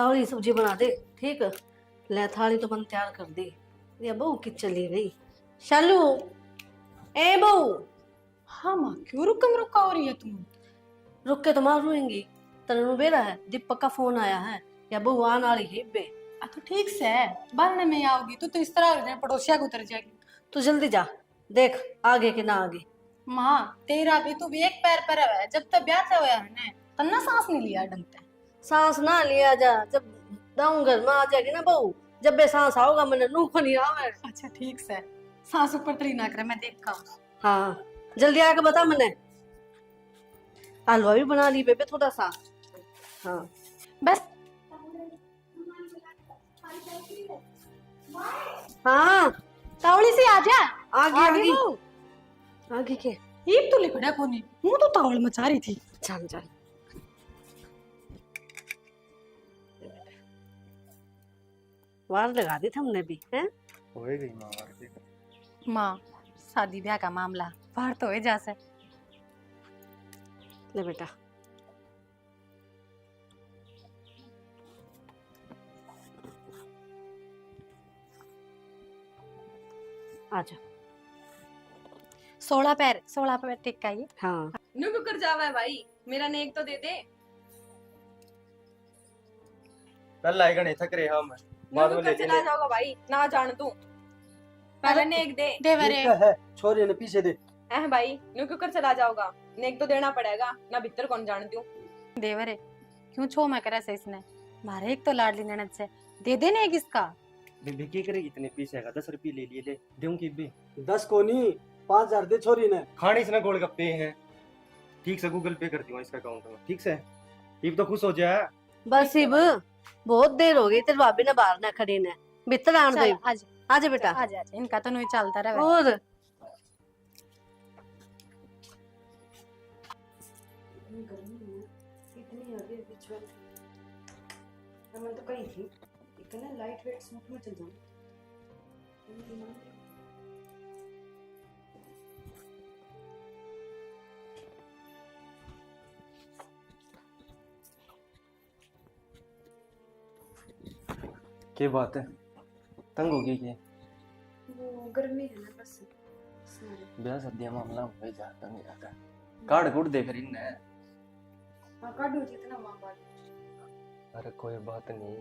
तावली सब्जी बना दे। ठीक, ले थाली तो बन तैयार कर दी। ये बहू की चली गई। शालू, ए बहू। हाँ माँ, क्यों रुकम रुका हो रही है तुम? रुक के तो मार रोएंगी। तनु बेरा है, दीपक का फोन आया है, या बहू आने वाली है बे। तो ठीक से है, बाद में आओगी तो इस तरह पड़ोसिया को उतर जाएगी। तू जल्दी जा, देख आगे के ना आगे। माँ तेरा भी तू भी एक पैर पर है, जब तक ब्याह से होया है ना तन्ना सांस नहीं लिया ढंग से। सांस ना लिया जा, जब दाऊं घर में आ जाएगी ना बहू, जब बे सांस आओगा मैंने नू को नहीं आवे। अच्छा ठीक से, सांस ऊपर तरी ना करे, मैं देखा हूँ। हाँ जल्दी आके बता मैंने। हलवा भी बना ली बेबे थोड़ा सा। हाँ बस। हाँ तावड़ी से आजा। आगे आगे आगे के ईब तो लिखड़ा कोनी, हूं तो तावड़ मचा रही थी। चल चल। वार लगा दी थी हमने भी, हैं? हो गई माँ वार के। माँ शादी ब्याह का मामला बाहर तो है जैसे। ले बेटा। आजा। 16 पैर टिक का ये। हाँ नु कर जावा है भाई, मेरा नेक तो दे दे। कल आएगा नहीं थक रहे हम बाद में ले चला जाओगा भाई, ना जान तू। पहले नेक दे। देवरे है छोरी ने पीछे दे। एह भाई, नु कर चला जाओगा, नेक तो देना पड़ेगा ना, भीतर कौन जानती हूँ। देवरे क्यों छो मैं करे से इसने, मारे एक तो लाडली ननद से दे देने एक इसका। बीबी की करेगी इतने पीछे का 10 रुपये ले लिए ले दूं की भी 10 को नहीं 5000 दे छोरी ने। खाने से ना गोलगप्पे हैं, ठीक से गूगल पे कर दूंगा इसका अकाउंट में, ठीक से इब तो खुश हो जाए। बस इब बहुत देर हो गई, तेरे भाभी ने बाहर ना खड़ी ने, भीतर आन दे। आज आजा बेटा। आज इनका तो नहीं चलता रहा। और मैं तो कही थी इतने लाइट वेट स्मोक में चल जाऊं। क्या बात है, तंग हो गई क्या? वो गर्मी है ना बस सारे। ब्याह शादी मामला हो ही जाता नहीं जाता, कार्ड कूट दे फिर इन्हें। हाँ काटू जितना मां बात। अरे कोई बात नहीं,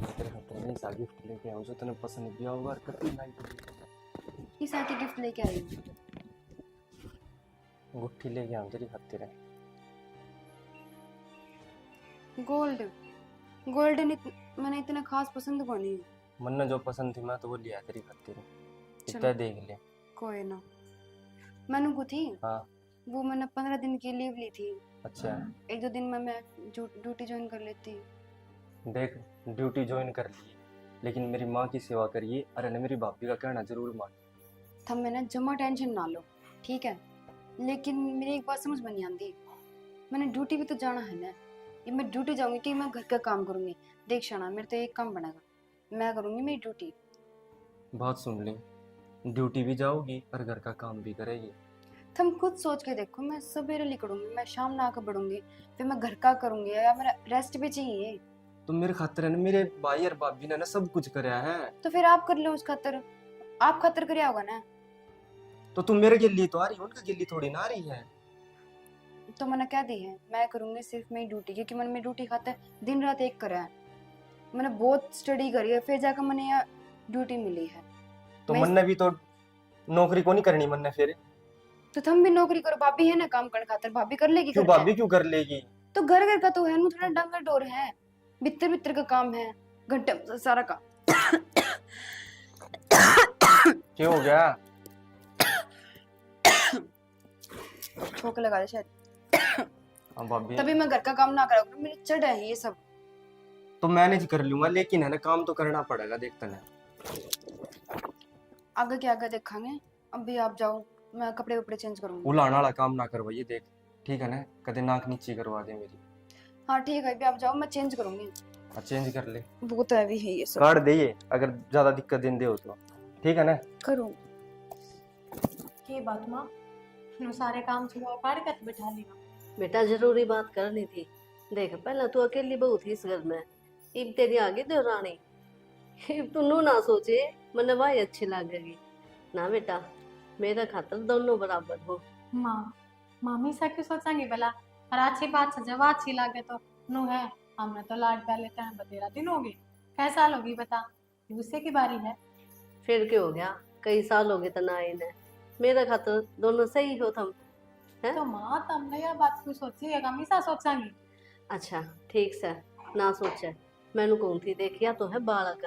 तेरे को पहले सा गिफ्ट लेके आऊं जो तने पसंद भी होगा और कभी नहीं। इस आके गिफ्ट लेके आई हूं। गुट्ठी लेके आऊं तेरी खातिर है। गोल्ड गोल्ड मैंने इतना खास पसंद को नहीं। मन ने जो पसंद थी मैं तो वो लिया तेरी खातिर, इतना देख ले। कोई ना, मैंने को थी। हाँ वो मैंने 15 दिन की लीव ली थी। अच्छा, 1-2 दिन में मैं ड्यूटी ज्वाइन कर लेती। देख ड्यूटी ज्वाइन कर ली, लेकिन मेरी माँ की सेवा करिए, अरे न मेरी भाभी का कहना जरूर मान। थम मैंने जमा टेंशन ना लो, ठीक है? लेकिन मेरी एक बात समझ में नहीं आती, मैंने ड्यूटी भी तो जाना है ना। ये मैं ड्यूटी जाऊंगी कि मैं घर का काम करूंगी? देख शाना, मेरे तो एक काम बनेगा, मैं करूंगी मेरी ड्यूटी। बात सुन ली, ड्यूटी भी जाओगी और घर का काम भी करेगी। तुम खुद सोच के देखो, मैं सवेरे निकलूंगी, मैं शाम ना आकर बढ़ूंगी, फिर मैं घर का करूंगी, या मेरा रेस्ट भी चाहिए। तो मेरे खातिर है ना, मेरे भाई और भाभी ने ना सब कुछ कराया है। तो फिर आप कर लो उस खातर, आप खातर करिया होगा ना। तो तुम मेरे गिल्ली तो आ रही, उनका गिल्ली थोड़ी ना आ रही है। तो मैंने क्या दी है, मैं करूंगी सिर्फ मेरी ड्यूटी, क्योंकि मैंने मेरी ड्यूटी खातर दिन रात एक करा है। मैंने बहुत स्टडी करी है, फिर जाकर मैंने यहाँ ड्यूटी मिली है। तो मैं मन ने भी तो नौकरी को नहीं करनी, मन ने फिर तो तुम भी नौकरी करो, भाभी है ना काम करने खातर, भाभी कर लेगी। क्यों घर का। भाभी क्यों कर लेगी? तो घर घर का तो है ना, थोड़ा डंगर डोर है, बितर बितर का काम है, घंटे सारा काम। क्या हो गया? ठोक लगा दे शायद, हाँ भाभी, तभी मैं घर का काम ना करा, मेरी चढ़ है ये सब। तो मैनेज कर लूंगा, लेकिन है ना काम तो करना पड़ेगा, देखते ना। आगे क्या आगे देखेंगे, अभी आप जाओ, मैं कपड़े वपड़े चेंज करूंगी। उलाने वाला काम ना करवाइए, देख ठीक है ना, कदे नाक नीचे करवा दे मेरी। हाँ ठीक है, अभी आप जाओ, मैं चेंज करूंगी। चेंज कर ले, बहुत हैवी है ये सब। कार्ड दे अगर ज्यादा दिक्कत दिन दे हो तो, ठीक है ना। करूँ ये बात माँ, नु सारे काम छुड़ाओ, कार्ड का बिठा लेगा। बेटा जरूरी बात करनी थी, देख पहले तू अकेली बहू थी इस घर में, इब तेरी आगे देवरानी। इब तू नू ना सोचे मने भाई अच्छी लगेगी ना बेटा, मेरा खातर दोनों बराबर हो। माँ मामी सा क्यों सोचेंगे भला, और अच्छी बात से जब अच्छी लागे तो नू है। हमने तो लाड प्यार लेते हैं बतेरा दिन होगी, कैसा साल होगी बता, गुस्से की बारी है। फिर क्या हो गया, कई साल हो गए तना आए ने, मेरा खातर दोनों सही हो तुम है। तो माँ तुमने यह बात क्यों सोची है, हमेशा सोचेंगी। अच्छा ठीक से ना सोचे, मैनू कहूँ थी देखिया तो है बालक,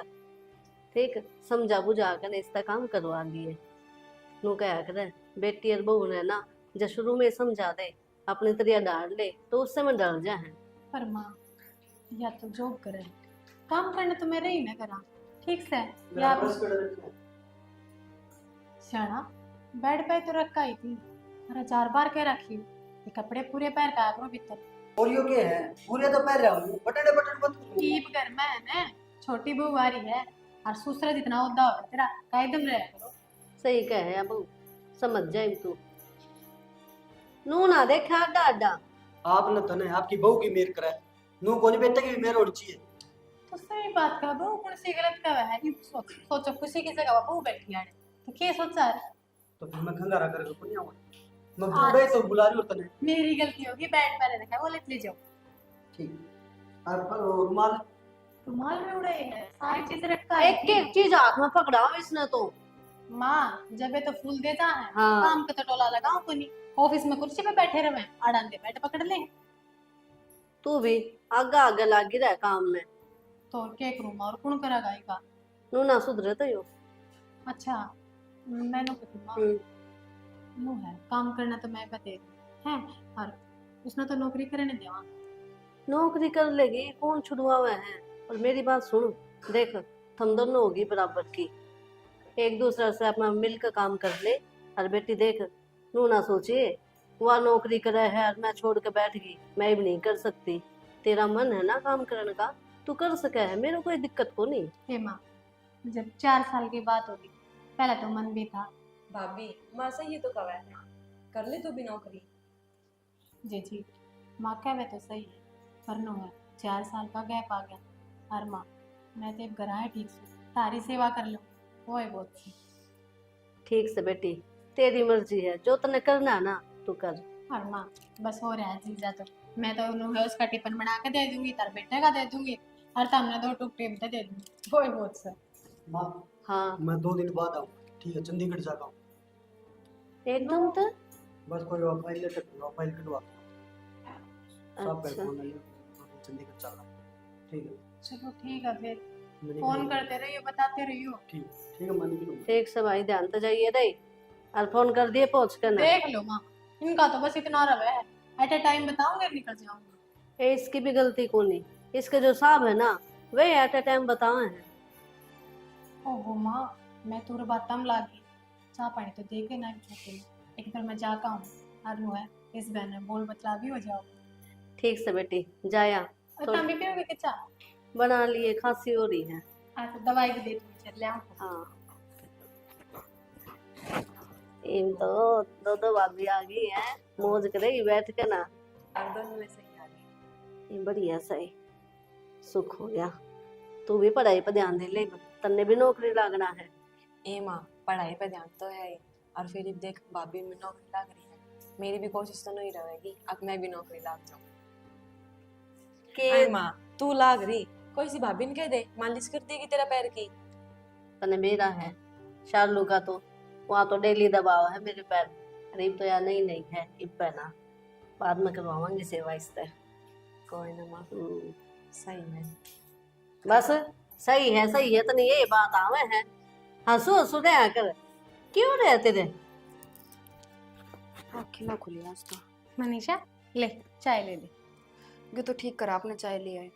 ठीक समझा बुझा कर इसका काम करवा लिए। नू कहा करे बेटी और बहू ने ना जो शुरू में समझा दे, अपने तरिया डाल ले तो उससे मैं डर जा है। पर माँ या तो जॉब करे, काम करने तो मेरे ही ना करा, ठीक से या ब्रश कर रखे हैं। शाना बेड पे तो रखा ही थी, और 4 बार के रखी, ये कपड़े पूरे पैर का करो भीतर। और यो के है पूरे तो पैर रहा हूं, बटन बटन मत करो। कीप घर में है ना, छोटी बहू आ रही है, और ससुरा जितना होता हो तेरा कायदम रहा करो। सही कहे है बहू, समझ जाए तू। नू ना देखा अड्डा अड्डा, आपने तो ने आपकी बहू की मेर करा है, नू कोनी बेटा की भी मेर होनी चाहिए। तो सही बात का बहू कौन सी गलत का है, ये सोचो खुशी की जगह बहू बैठी है तो क्या सोचा है। तो फिर मैं खंगारा करके कोनी आऊं, मैं बूढ़े तो बुला रही हूं तने। मेरी गलती होगी, बेड पर रखा है वो ले जाओ। ठीक और पर रुमाल रुमाल में उड़े है, सारी चीज रखा है। एक एक चीज हाथ में पकड़ा हुआ इसने तो। माँ जब तो फूल देता है, हाँ। काम का तो टोला लगाओ को नहीं, ऑफिस में कुर्सी पे बैठे रहे आड़ान दे बैठ पकड़ ले। तू भी आगा आगा लागी रह काम में, तो क्या करूँ और कौन करा गायका। नू ना सुधरे तो यो। अच्छा मैंने कहूँगा हम्म। नो है काम करना तो मैं बते हैं, और उसने तो नौकरी करने देवा। नौकरी कर लेगी कौन छुड़वा हुआ है। और मेरी बात सुन, देख हम दोनों होगी बराबर की, एक दूसरे से अपना मिलकर काम कर ले। और बेटी देख नू ना सोचिए वह नौकरी करे है और मैं छोड़ के बैठ गई, मैं भी नहीं कर सकती। तेरा मन है ना काम करने का, तू कर सके है, मेरे कोई दिक्कत को नहीं। हे माँ जब 4 साल की बात होगी, पहले तो मन भी था। भाभी माँ सही तो कवा है, कर ले तू भी नौकरी। जी माँ कहे तो सही है, पर नो है 4 साल का गैप आ गया। और माँ मैं तो घर आए ठीक से तारी सेवा कर लो, वो है बहुत सी। ठीक से बेटी, तेरी मर्जी है, जो तने करना है ना तू कर। और माँ बस हो रहा है जीजा, तो मैं तो उन्होंने उसका टिफिन बना के दे दूंगी, तार बेटे का दे दूंगी, और तुमने 2 टुकड़े भी दे दूंगी, वो है बहुत सा। मां हाँ मैं 2 दिन बाद आऊं, ठीक है चंडीगढ़ जाता हूं। एकदम तो। बस कोई फाइल ले सकते हो, फाइल कटवा सब पे अच्छा फोन ले चंडीगढ़ चल रहा ठीक है। चलो ठीक है फिर मैंने फोन करते रहियो, बताते रहियो। ठीक ठीक है मानी की ठीक से भाई ध्यान तो जाइए रे, और फोन कर दिए पहुंच कर ना। देख लो माँ इनका तो बस इतना रहा है, एट ए टाइम बताऊंगे निकल जाऊंगी। ए, इसकी भी गलती को नहीं, इसके जो साहब है ना वे एट ए टाइम बताए हैं। ओहो माँ मैं तुर बात तम लागी, चाह पानी तो दे के ना छोटे, एक बार मैं जाका हूँ, और नो है इस बहन में बोल बतला भी हो जाओ। ठीक से बेटी जाया, और तो तुम भी पियोगे कि चाह? बना लिए, खांसी हो रही है। तो दवाई भी दे दूंगी, चल ले आऊं। हाँ इन तो दो भाभी आ गई है, मौज करेगी बैठ के ना। और दोनों में सही आ गई। ये बढ़िया सही सुख हो गया। तू भी पढ़ाई पर ध्यान दे ले, तन्ने भी नौकरी लागना है। ए माँ पढ़ाई पे ध्यान तो है ही, और फिर अब देख भाभी में नौकरी लग रही है, मेरी भी कोशिश तो नहीं रहेगी अब मैं भी नौकरी लाग जाऊँ। के माँ तू लाग रही, कोई सी भाभी ने कह दे मालिश कर देगी तेरा पैर की। तने मेरा है, शार्लू का तो वहाँ तो डेली दबाव है मेरे पैर। करीब तो यार नहीं है इब पहना, बाद में करवाऊंगी सेवा इससे। कोई ना माँ सही है। बस सही है तो नहीं ये बात आवे है। हंसू हंसू रहा कर, क्यों रहे तेरे। खिला खुली आज तो। मनीषा ले चाय ले ले। ये तो ठीक करा आपने, चाय लिया है।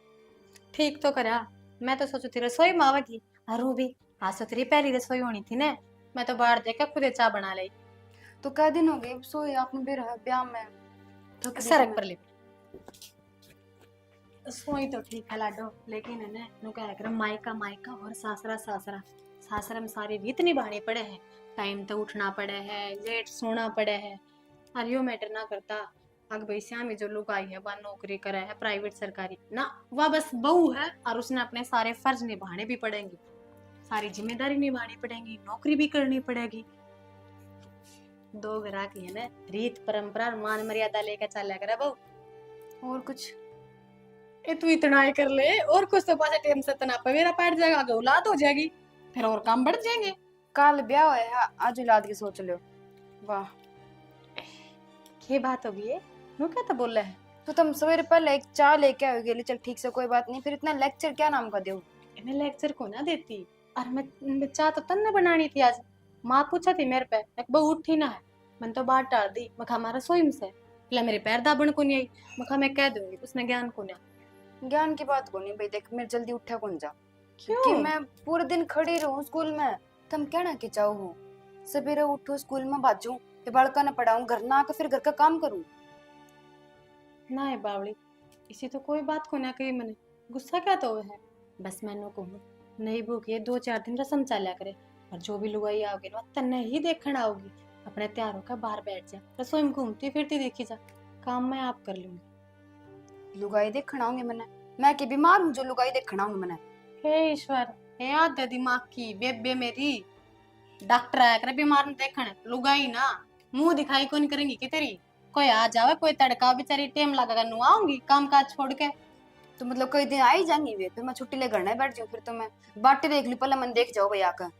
ठीक तो करा, मैं तो सोचू थी रसोई मावा की, अरू भी आज तो तेरी पहली रसोई होनी थी ना, मैं तो बाहर देकर खुद चाय बना ली। तो कई दिन हो गए सोए आपने भी रहा ब्याह में, थक गई सरक मैं। पर ले सोई तो ठीक है लाडो, लेकिन है ना नु कह कर मायका और सासरा में सारी रीत निभानी पड़े है, टाइम तो उठना पड़े है, लेट सोना पड़े है, और यो मैटर ना करता अग भाई श्यामी जो लोग आई है वह नौकरी करे है प्राइवेट सरकारी ना, वह बस बहू है और उसने अपने सारे फर्ज निभाने भी पड़ेंगे, सारी जिम्मेदारी निभानी पड़ेगी, नौकरी भी करनी पड़ेगी। दो ग्राहक है ना, रीत परंपरा और मान मर्यादा लेकर चल करे बहू। और कुछ? ए तू इतना ही कर ले, और कुछ तो पास टाइम से तना पवेरा पैट जाएगा, आगे औलाद हो जाएगी, फिर और काम बढ़ जाएंगे। कल ब्याह है, आज औलाद की सोच लो। वाह, ये बात होगी है, वो क्या तो बोल रहे हैं। तो तुम सवेरे पहले एक चाय लेके आओगे, चल ठीक से कोई बात नहीं, फिर इतना लेक्चर क्या नाम का दो? मैं लेक्चर को ना देती, और मैं चाह तो तन्ने बनानी थी आज। माँ पूछा थी मेरे पे, एक बहू उठी ना है, मैंने तो बात टाल दी, मैं हमारा सोई से पहले मेरे पैर दाबन को नहीं आई, मैं कह दूंगी उसने ज्ञान को नहीं। ज्ञान की बात को नहीं भाई, देख मेरे जल्दी उठा कौन जा कि क्यों? मैं पूरे दिन खड़ी रहूं स्कूल में, तुम कहना कि चाहो हो सवेरे उठो स्कूल में बाजू, फिर बालका न पढ़ाऊं, घर ना आकर फिर घर का काम करूं। ना है बावली, इसी तो कोई बात को ना कही मैंने, गुस्सा क्या तो है, बस मैंने कहूँ नहीं भूखी 2-4 दिन रसम चला करे, और जो भी लुगाई आओगी ना तन्ने ही देखने आओगी, अपने त्यारों का बाहर बैठ जा, रसोई में घूमती फिरती देखी जा, काम मैं आप कर लूंगी। लुगाई देखना आऊंगी मैं कि बीमार हूँ जो लुगाई देखना आऊंगी मैंने? हे ईश्वर, हे आदे दिमाग की बेबे मेरी, डॉक्टर आया करे बीमार ने देखने, लुगाई ना मुंह दिखाई कौन करेंगी कि तेरी, कोई आ जावे कोई तड़का बेचारी टेम लगा नु आऊंगी काम काज छोड़ के। तो मतलब कई दिन आई जाएंगी वे, फिर मैं छुट्टी ले घर नहीं बैठ जाऊँ, फिर तो मैं बाटे देख ली, पहले मन देख जाओ भाई आकर।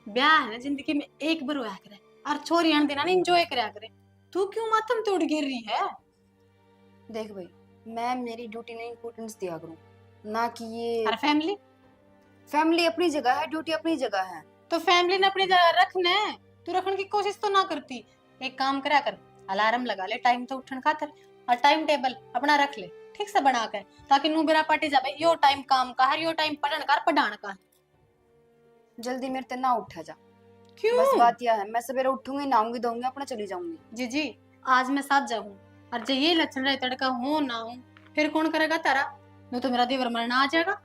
ब्याह है ना जिंदगी में एक बार होया करे, और छोरी आने देना एंजॉय करया करे, तू क्यों माथम तोड़ गिर रही है? देख भाई, मैं मेरी ड्यूटी ने इम्पोर्टेंस दिया करूँ, ना कि ये और फैमिली, फैमिली अपनी जगह है, ड्यूटी अपनी जगह है। तो फैमिली ने अपनी जगह रखने, तू रखने की कोशिश तो ना करती। एक काम करा कर, अलार्म लगा ले टाइम तो उठन खातर, और टाइम टेबल अपना रख ले ठीक से बना कर, ताकि नू बेरा पाटी जावे, यो टाइम काम का है, यो टाइम पढ़न का पढ़ान का है। जल्दी मेरे ते ना उठा जा, क्यों? बस बात यह है, मैं सवेरे उठूंगी, नहाऊंगी धोऊंगी, अपना चली जाऊंगी। जी जी, आज मैं साथ जाऊँ, और जो ये लक्षण रहे तड़का हो ना हो, फिर कौन करेगा तारा? नो तो मेरा देवर मरना आ जाएगा।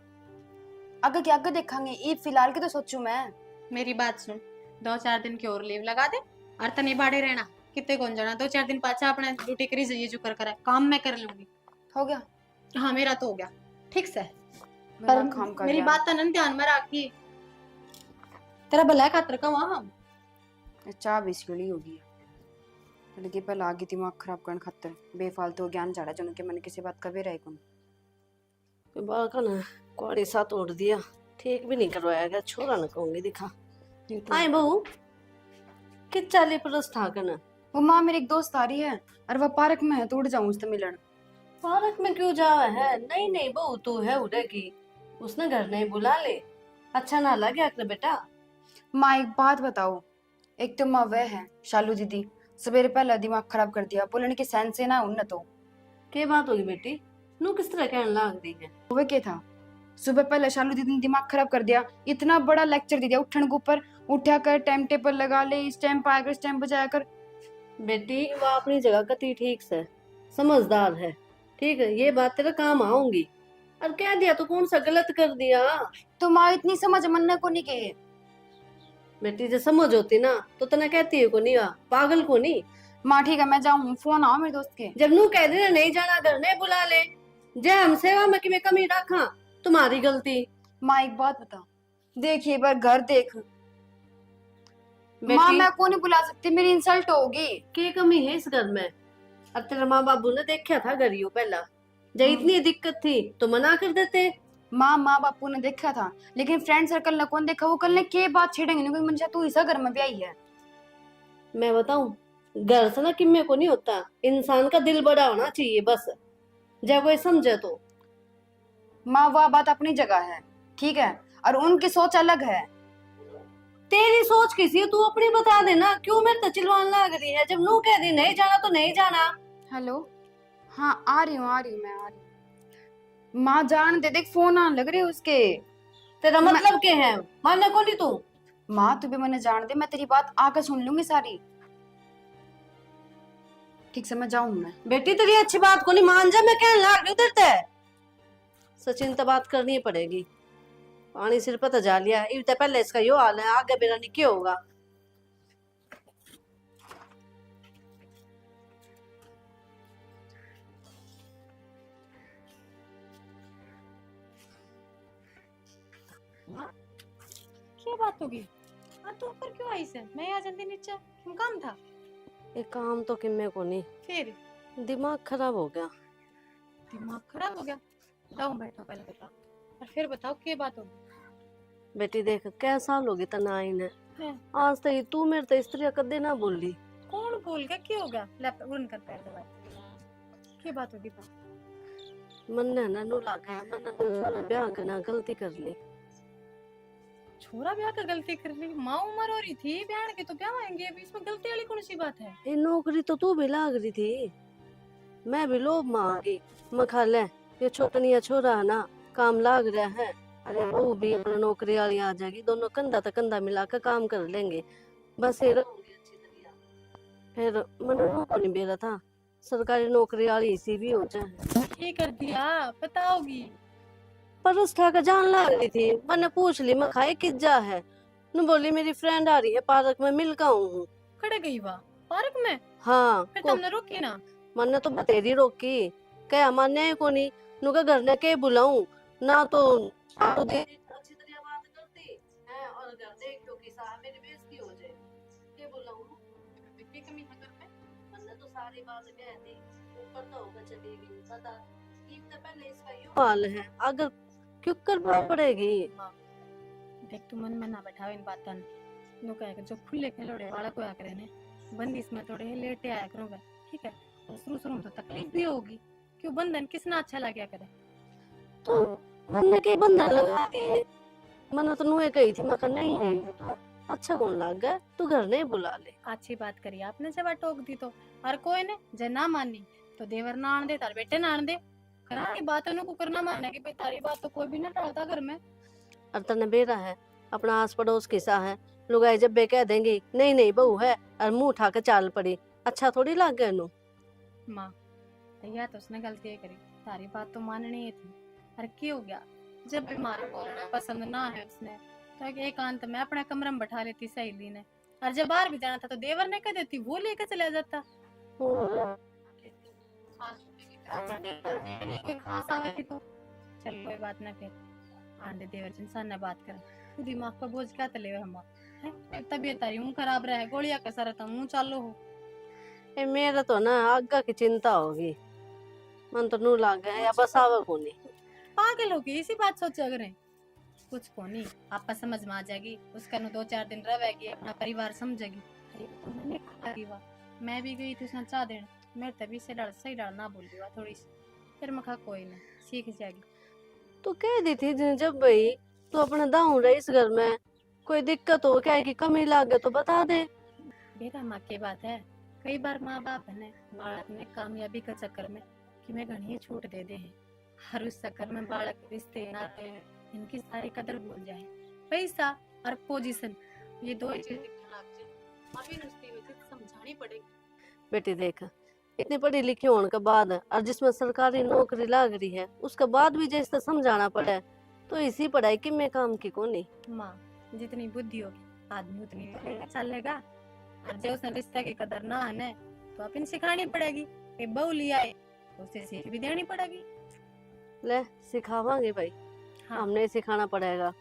आगे क्या आगे देखेंगे, ईद फिलहाल की तो सोचू मैं। मेरी बात सुन, 2-4 दिन की और लीव लगा दे, और तने बाड़े रहना, कितने कौन जाना, 2-4 दिन पाछा अपने ड्यूटी करी जाइए, जो कर काम मैं कर लूंगी। हो गया? हाँ मेरा तो हो गया ठीक से, मेरा पर काम कर मेरी लिया। बात तन ध्यान में रखी, तेरा भला खातर का वहां हम। चाह भी सीढ़ी होगी, लगी पहले आगे दिमाग खराब करने खातर बेफालतू ज्ञान झाड़ा जो कि मैंने किसी बात का भी रहे कौन। बालका ना कुआड़ी सा तोड़ दिया, ठीक भी नहीं करवाया गया, छोरा न कहूंगी दिखा। आए बहू, किस चाली परस था कना? वो माँ मेरी एक दोस्त आ रही है, और वह पार्क में है, तो उड़ जाऊं उससे मिलन। पार्क में क्यों जावा है? नहीं नहीं बहू, तू है उड़े की, उसने घर नहीं बुला ले, अच्छा ना लगे कर बेटा। माँ एक बात बताओ, एक तो माँ वह है शालू दीदी, सवेरे पहला दिमाग खराब कर दिया, बोलने की सेंस है ना उन्नत हो। क्या बात होगी बेटी, नू किस तरह कहने लग रही है? वह क्या था, सुबह पहले शालू दीदी ने दिमाग खराब कर दिया, इतना बड़ा लेक्चर दे दिया उठने के ऊपर, उठा कर टाइम टेबल लगा ले, इस टाइम पर आकर इस टाइम पर जाया कर। बेटी वो अपनी जगह कती ठीक से समझदार है, ठीक है, ये बात तेरा काम आऊंगी। और कह दिया तो कौन सा गलत कर दिया? तो माँ इतनी समझ मनने को नहीं कहे। बेटी जो समझ होती ना तो तना कहती है को नहीं, पागल को नहीं। माँ ठीक है मैं जाऊँ, फोन आओ मेरे दोस्त के। जब नू कह दे नहीं जाना घर नहीं बुला ले, जे हम सेवा में कि मैं कमी रखा, तुम्हारी गलती। माँ एक बात बता, देख एक बार घर देख। माँ बेटी मैं को नहीं बुला सकती, मेरी इंसल्ट होगी। की कमी है इस घर में? अब तेरे माँ बाबू ने देखा था गरियो पहला, जब इतनी दिक्कत थी तो मना कर देते। माँ बापू ने देखा था, लेकिन फ्रेंड सर्कल ने कौन देखा, वो कल ने के बात छेड़ेंगे नहीं, क्योंकि मुझे तू इसा घर में भी आई है। मैं बताऊं, घर से ना किम्मे को नहीं होता, इंसान का दिल बड़ा होना चाहिए बस, जब वो समझे तो। माँ वह बात अपनी जगह है, ठीक है, और उनकी सोच अलग है। तेरी सोच किसी है, तू अपनी बता देना, क्यों मेरे तो चिल्वान लग रही है? जब नू कह दी नहीं जाना तो नहीं जाना। हेलो, हाँ आ रही हूँ मैं आ रही हूँ। माँ जान दे, देख फोन आने लग रहे उसके। तेरा मतलब क्या है? मानने को नहीं तू? माँ तू भी मैंने जान दे, मैं तेरी बात आकर सुन लूंगी सारी। ठीक से मैं जाऊँ मैं। बेटी तेरी अच्छी बात को नहीं मान जा, मैं कहने लग रही हूँ तेरे ते। सचिन तो बात करनी पड़ेगी, पानी सिर पर तो जा लिया, इतने पहले इसका यो हाल है, आगे मेरा नहीं क्या होगा। क्या बात होगी? हाँ तू ऊपर क्यों आई से? मैं आ जाती नीचे, क्यों काम था? ये काम तो किम्मे को नहीं, फिर दिमाग खराब हो गया। दिमाग खराब हो गया? बताओ, बैठो पहले बताओ, और फिर बताओ क्या बात होगी? बेटी देख, क्या साल होगी तना आई ने, हैं? आज तक तू मेरे तो स्त्री कदे ना बोली। कौन भूल गया? क्या हो गया? लैपटॉप उड़न कर पैर दबाए। क्या बात होगी? मन ने ना नु लागा, मन ने ब्याह करना गलती कर ली। छोरा ब्याह कर गलती कर ली? माँ उम्र हो रही थी ब्याह के, तो ब्याह आएंगे, अभी इसमें गलती वाली कौन सी बात है? ये नौकरी तो तू भी लाग रही थी, मैं भी लोभ मांगी। मैं खा ले, ये छोटनिया छोरा है ना, काम लाग रहा है। अरे वो भी अपना नौकरी वाली आ जाएगी, दोनों कंधा तक कंधा मिलाकर काम कर लेंगे, बस ये रहूंगी अच्छी तरह। फिर मन को नहीं बेरा था, सरकारी नौकरी वाली इसी भी हो जाए। ठीक कर दिया, बताओगी? पर उस का जान लग रही थी, मैंने पूछ ली, मैं खाए किस जा है, न बोली मेरी फ्रेंड आ रही है पार्क में, मिल का हूँ। खड़े गई वाह पार्क में? हाँ फिर तुमने रोकी ना? मैंने तो बतेरी रोकी, क्या मान्य को नहीं, नुका घर ने के बुलाऊं ना, तो अच्छी तरह बात करती है, और घर देख क्योंकि साहब मेरी बेइज्जती हो जाए, के बुलाऊं। इतनी कमी है घर में? मैंने तो सारी बात कह दी, ऊपर तो होकर चली गई। पता तो पहले इसका यूं हाल है, अगर क्यों करना पड़ेगी। देख तू मन में ना बैठाओ इन बातों नो, कह जो खुले खिलौड़े वाला को आकर ने बंदी इसमें थोड़े लेटे आया करूंगा, ठीक है? शुरू शुरू में तो तकलीफ भी होगी, क्यों बंधन किसना अच्छा लगे करे? तो मैंने के बंधन लगा दिए, मैंने तो नुए कही थी, मैं नहीं है अच्छा कौन लग गया, तू घर नहीं बुला ले। अच्छी बात करी आपने, जब टोक दी तो, और कोई ने जे ना मानी तो देवर ना आन दे, तार बेटे ना आन दे, करा की बात को करना मानना कि भाई तारी बात तो कोई भी ना टालता घर में। और तने बेरा है, अपना आस पड़ोस किसा है, लुगाई जब बे कह देंगे नहीं नहीं बहू है, और मुंह उठा के चाल पड़ी, अच्छा थोड़ी लग गया नु। माँ तैयार तो उसने गलती करी, तारी बात तो माननी ही थी, अरे क्या हो गया? जब भी मारे बोलना पसंद ना है उसने, तो एकांत में अपने कमरे में बैठा लेती सहेली ने, और जब बाहर भी जाना था तो देवर ने कह देती, वो लेकर चला जाता। खास आवे तो चल कोई बात ना, फिर आंधे देवर इंसान ने बात कर, तू दिमाग का बोझ क्या तले हम है? तबीयत तारी मुंह खराब रहा है, गोलियां का सर था मुंह चालू हो। ए मेरा तो ना आगा की चिंता होगी, मन तो नू लग गया या बस आवे को नहीं। पागल हो गई, इसी बात सोचा करें, कुछ को नहीं आपा समझ में आ जाएगी, उसका नु 2-4 दिन रहेगी, अपना परिवार समझेगी। मैं भी गई थी उसने चाह देना, मेरे तभी से डर सही डर ना बोल दिया थोड़ी सी, फिर मैं कहा कोई ना सीख जाएगी। तो कह दी थी जब भाई तू अपना दाऊ रही इस घर में, कोई दिक्कत हो क्या की कमी लागे तो बता दे। बेटा माँ की बात है, कई बार माँ बाप है बालक में कामयाबी के चक्कर में कि मैं घनी छूट दे दे हैं, हर उस चक्कर में बालक रिश्ते नाते इनकी सारी कदर भूल जाए। पैसा और पोजीशन ये दो चीजें समझानी पड़ेगी। बेटी देख, इतनी पढ़ी लिखी होने के बाद और जिसमें सरकारी नौकरी लग रही है, उसके बाद भी जैसे समझाना पड़े, तो इसी पढ़ाई की मैं काम की कौन नहीं। माँ जितनी बुद्धि होगी आदमी उतनी चलेगा, और जो उसने रिश्ते की कदर ना है तो अपन सिखानी पड़ेगी, कि बहू लिया है तो उसे सीख भी देनी पड़ेगी। ले सिखावांगे भाई, हाँ। हमने सिखाना पड़ेगा।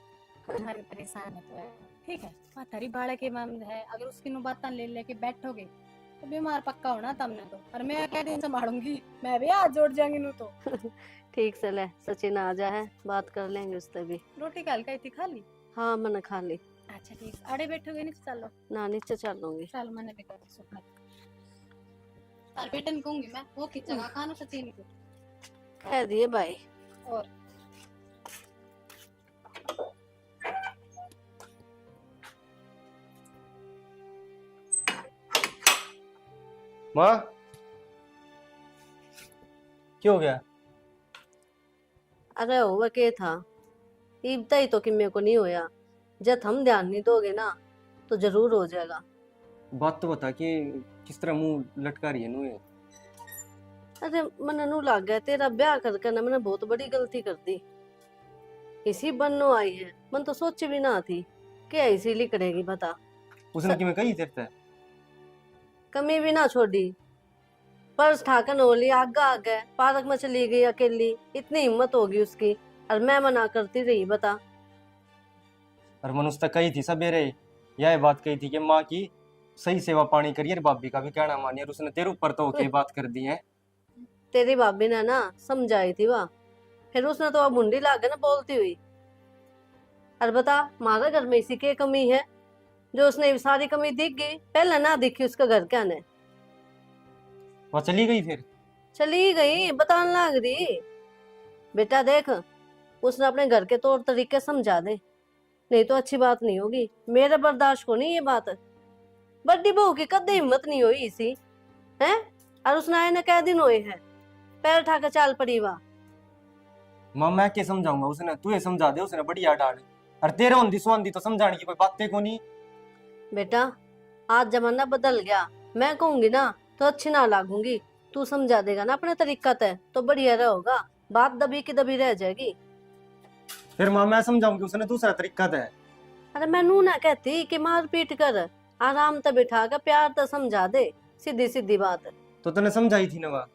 हमारे परेशान है तो है, ठीक है? थारी बालक के मामले है, अगर उसकी नु बातें ले लेके बैठोगे तो बीमार पक्का होना तुमने तो, और मैं क्या दिन संभालूंगी, मैं भी हाथ जोड़ जाऊंगी नु तो। ठीक से ले, सचिन आ जाए बात कर लेंगे उससे भी। रोटी काल का थी खा ली? हाँ मैंने खा ली। अच्छा ठीक, आड़े बैठोगे नहीं चलो ना नीचे चल लूंगी। चल मैंने भी कर सुखा और बेटन कहूंगी मैं वो की जगह खाना सचिन को कह दिए भाई। और माँ क्या हो गया? अरे हुआ के था, इबता ही तो कि मेरे को नहीं होया, जब हम ध्यान नहीं दोगे ना तो जरूर हो जाएगा। बात तो बता कि किस तरह मुंह लटका रही है नू ये? अरे मन नू लग गया, तेरा ब्याह करके ना मैंने बहुत बड़ी गलती कर दी, इसी बननो आई है, मन तो सोची भी ना थी कि ऐसी लिखड़ेगी। बता उसने कि मैं कही तेरे से कमी भी ना छोड़ी, पर्स ठाकन हो ली, आगे आगे पार्क में चली गई अकेली, इतनी हिम्मत होगी उसकी, और मैं मना करती रही। बता और मन उसने कही थी सवेरे यह बात कही थी कि माँ की सही सेवा पानी करिए और भाभी का भी कहना मानिए, और उसने तेरे ऊपर तो होके बात कर दी है। तेरी भाभी ने ना समझाई थी वह, फिर उसने तो अब मुंडी लागे ना बोलती हुई। और बता हमारे घर में इसी की कमी है जो उसने सारी कमी दिख गई, पहले ना दिखी उसका घर क्या ने। वह चली गई फिर? चली गई बताने लग रही। बेटा देख, उसने अपने घर के तौर तरीके समझा दे, नहीं तो अच्छी बात नहीं होगी। मेरे बर्दाश्त को नहीं ये बात। बड़ी बहू की कदे हिम्मत नहीं हुई इसी है, और उसने आए ना कै दिन हुए हैं, पैर उठा के चाल पड़ी वाह। माँ मैं क्या समझाऊंगा, उसने तू ये समझा दे, उसने बढ़िया डाल। और तेरे होंदी सुहांदी तो समझाने की कोई बातें को नहीं। बेटा आज जमाना बदल गया, मैं कहूंगी ना तो अच्छी ना लागूंगी, तू समझा देगा ना अपने तरीका तय तो बढ़िया रहोगा, बात दबी की दबी रह जाएगी। फिर माँ मैं समझाऊंगी, उसने दूसरा तरीका है। अरे मैं नू ना कहती कि मार पीट कर, आराम से बिठा कर प्यार तो समझा दे, सीधी सीधी बात। तो तूने समझाई थी ना वह।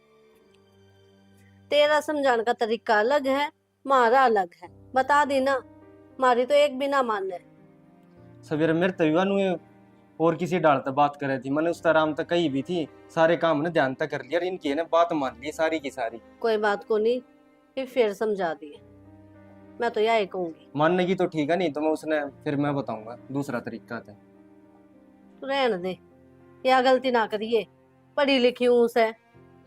तेरा समझाने का तरीका अलग है, मारा अलग है, बता दी ना, मारी तो एक भी ना माने। सवेरे मेरे तविवा नु और किसी डाल तक बात कर रही थी, मैंने उस आराम तक कही भी थी, सारे काम ने ध्यान तक कर लिया, इनकी ने बात मान ली सारी की सारी। कोई बात को नहीं, फिर समझा दिए, मैं तो यही कहूंगी। मानने की तो ठीक है, नहीं तो मैं उसने फिर मैं बताऊंगा दूसरा तरीका था। तू रहने दे, या गलती ना करिए, पढ़ी लिखी हूं से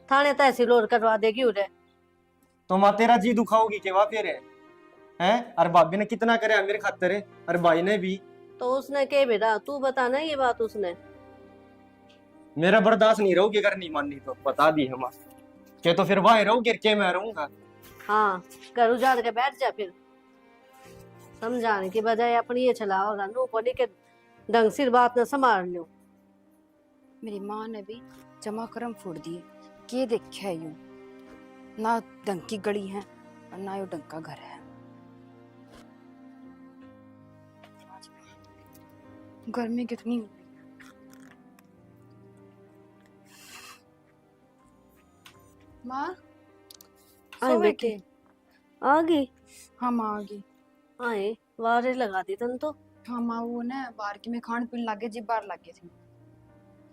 थाने तहसील और करवा देगी उरे। तो माँ तेरा जी दुखाओगी के वहां फिर है? और भाभी ने कितना करे मेरे खातिर है, और भाई ने भी। तो उसने के बेटा तू बताना ये बात उसने। मेरा बर्दाश्त नहीं रहोगी अगर नहीं माननी तो बता दी है माँ के, तो फिर वहां रहोगे के मैं रहूंगा। हाँ घर उजाड़ के बैठ जा, फिर समझाने की बजाय अपनी ये चलाओगा नो को नहीं के ढंग से बात न संभाल लो। मेरी माँ ने भी जमा करम फोड़ दिए कि देखा है यूं ना ढंग की गली है और ना यो ढंग का घर है। गर्मी कितनी हो रही है। माँ आए सो बेटे, बैठे। आ गई। हाँ माँ आ गई। आए वारे लगा दी तन तो। हाँ माँ वो ना बाहर की में खान पीन लागे जी बाहर लागे थी।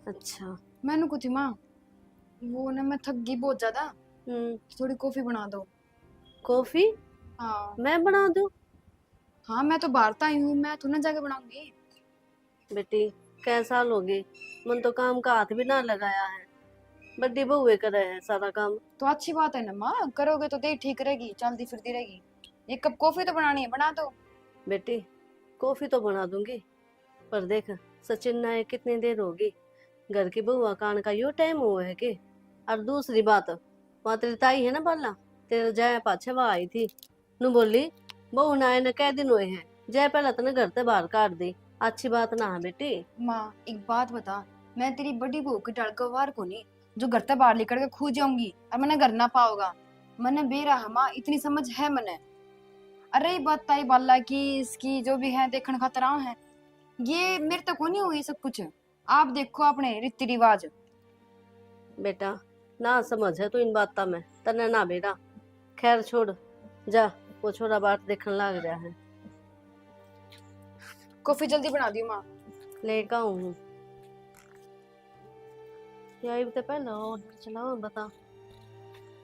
अच्छा। मैंने कुछ माँ वो ना मैं थक गई बहुत ज्यादा, थोड़ी कॉफी बना दो। कॉफी हाँ मैं बना दूं? हाँ मैं तो बाहर तो आई हूँ, मैं तो ना जाके बनाऊंगी। बेटी कैसा लोगे, मन तो काम का हाथ भी ना लगाया है, बड़ी बहुए करे है सारा काम। तो अच्छी बात है ना माँ, करोगे तो देह ठीक रहेगी, चलती फिरती रहेगी। एक कप कॉफी तो बनानी है, बना दो। बेटी कॉफी तो बना दूंगी, पर देख सचिन ना आए कितनी देर होगी, घर की बहुआ कान का यो टाइम हुआ है कि। और दूसरी बात, वहाँ तेरी ताई है ना बाला, तेरे जय पाछे वह आई थी, नु बोली बहू ना आए न कै दिन हुए हैं, जय पहले तने घर से बाहर काट दी, अच्छी बात ना है बेटी। माँ एक बात बता, मैं तेरी बड़ी बहू की डड़कवार को नहीं जो घर से बाहर लेकर के खू जाऊंगी और मैंने घर ना पाओगा। मैंने बेरा है माँ, इतनी समझ है मैंने। अरे बात ताई बाला की इसकी जो भी है देखने खातर आऊं है, ये मेरे तक नहीं हुई सब कुछ। आप देखो अपने रीति रिवाज। बेटा ना समझ है तो इन बात में तने ना बेटा, खैर छोड़, जा वो छोरा बाट देखने लग रहा है। कॉफी जल्दी बना दी माँ। लेकर आऊँ यही तो पहले ऑर्डर चलाओ, बता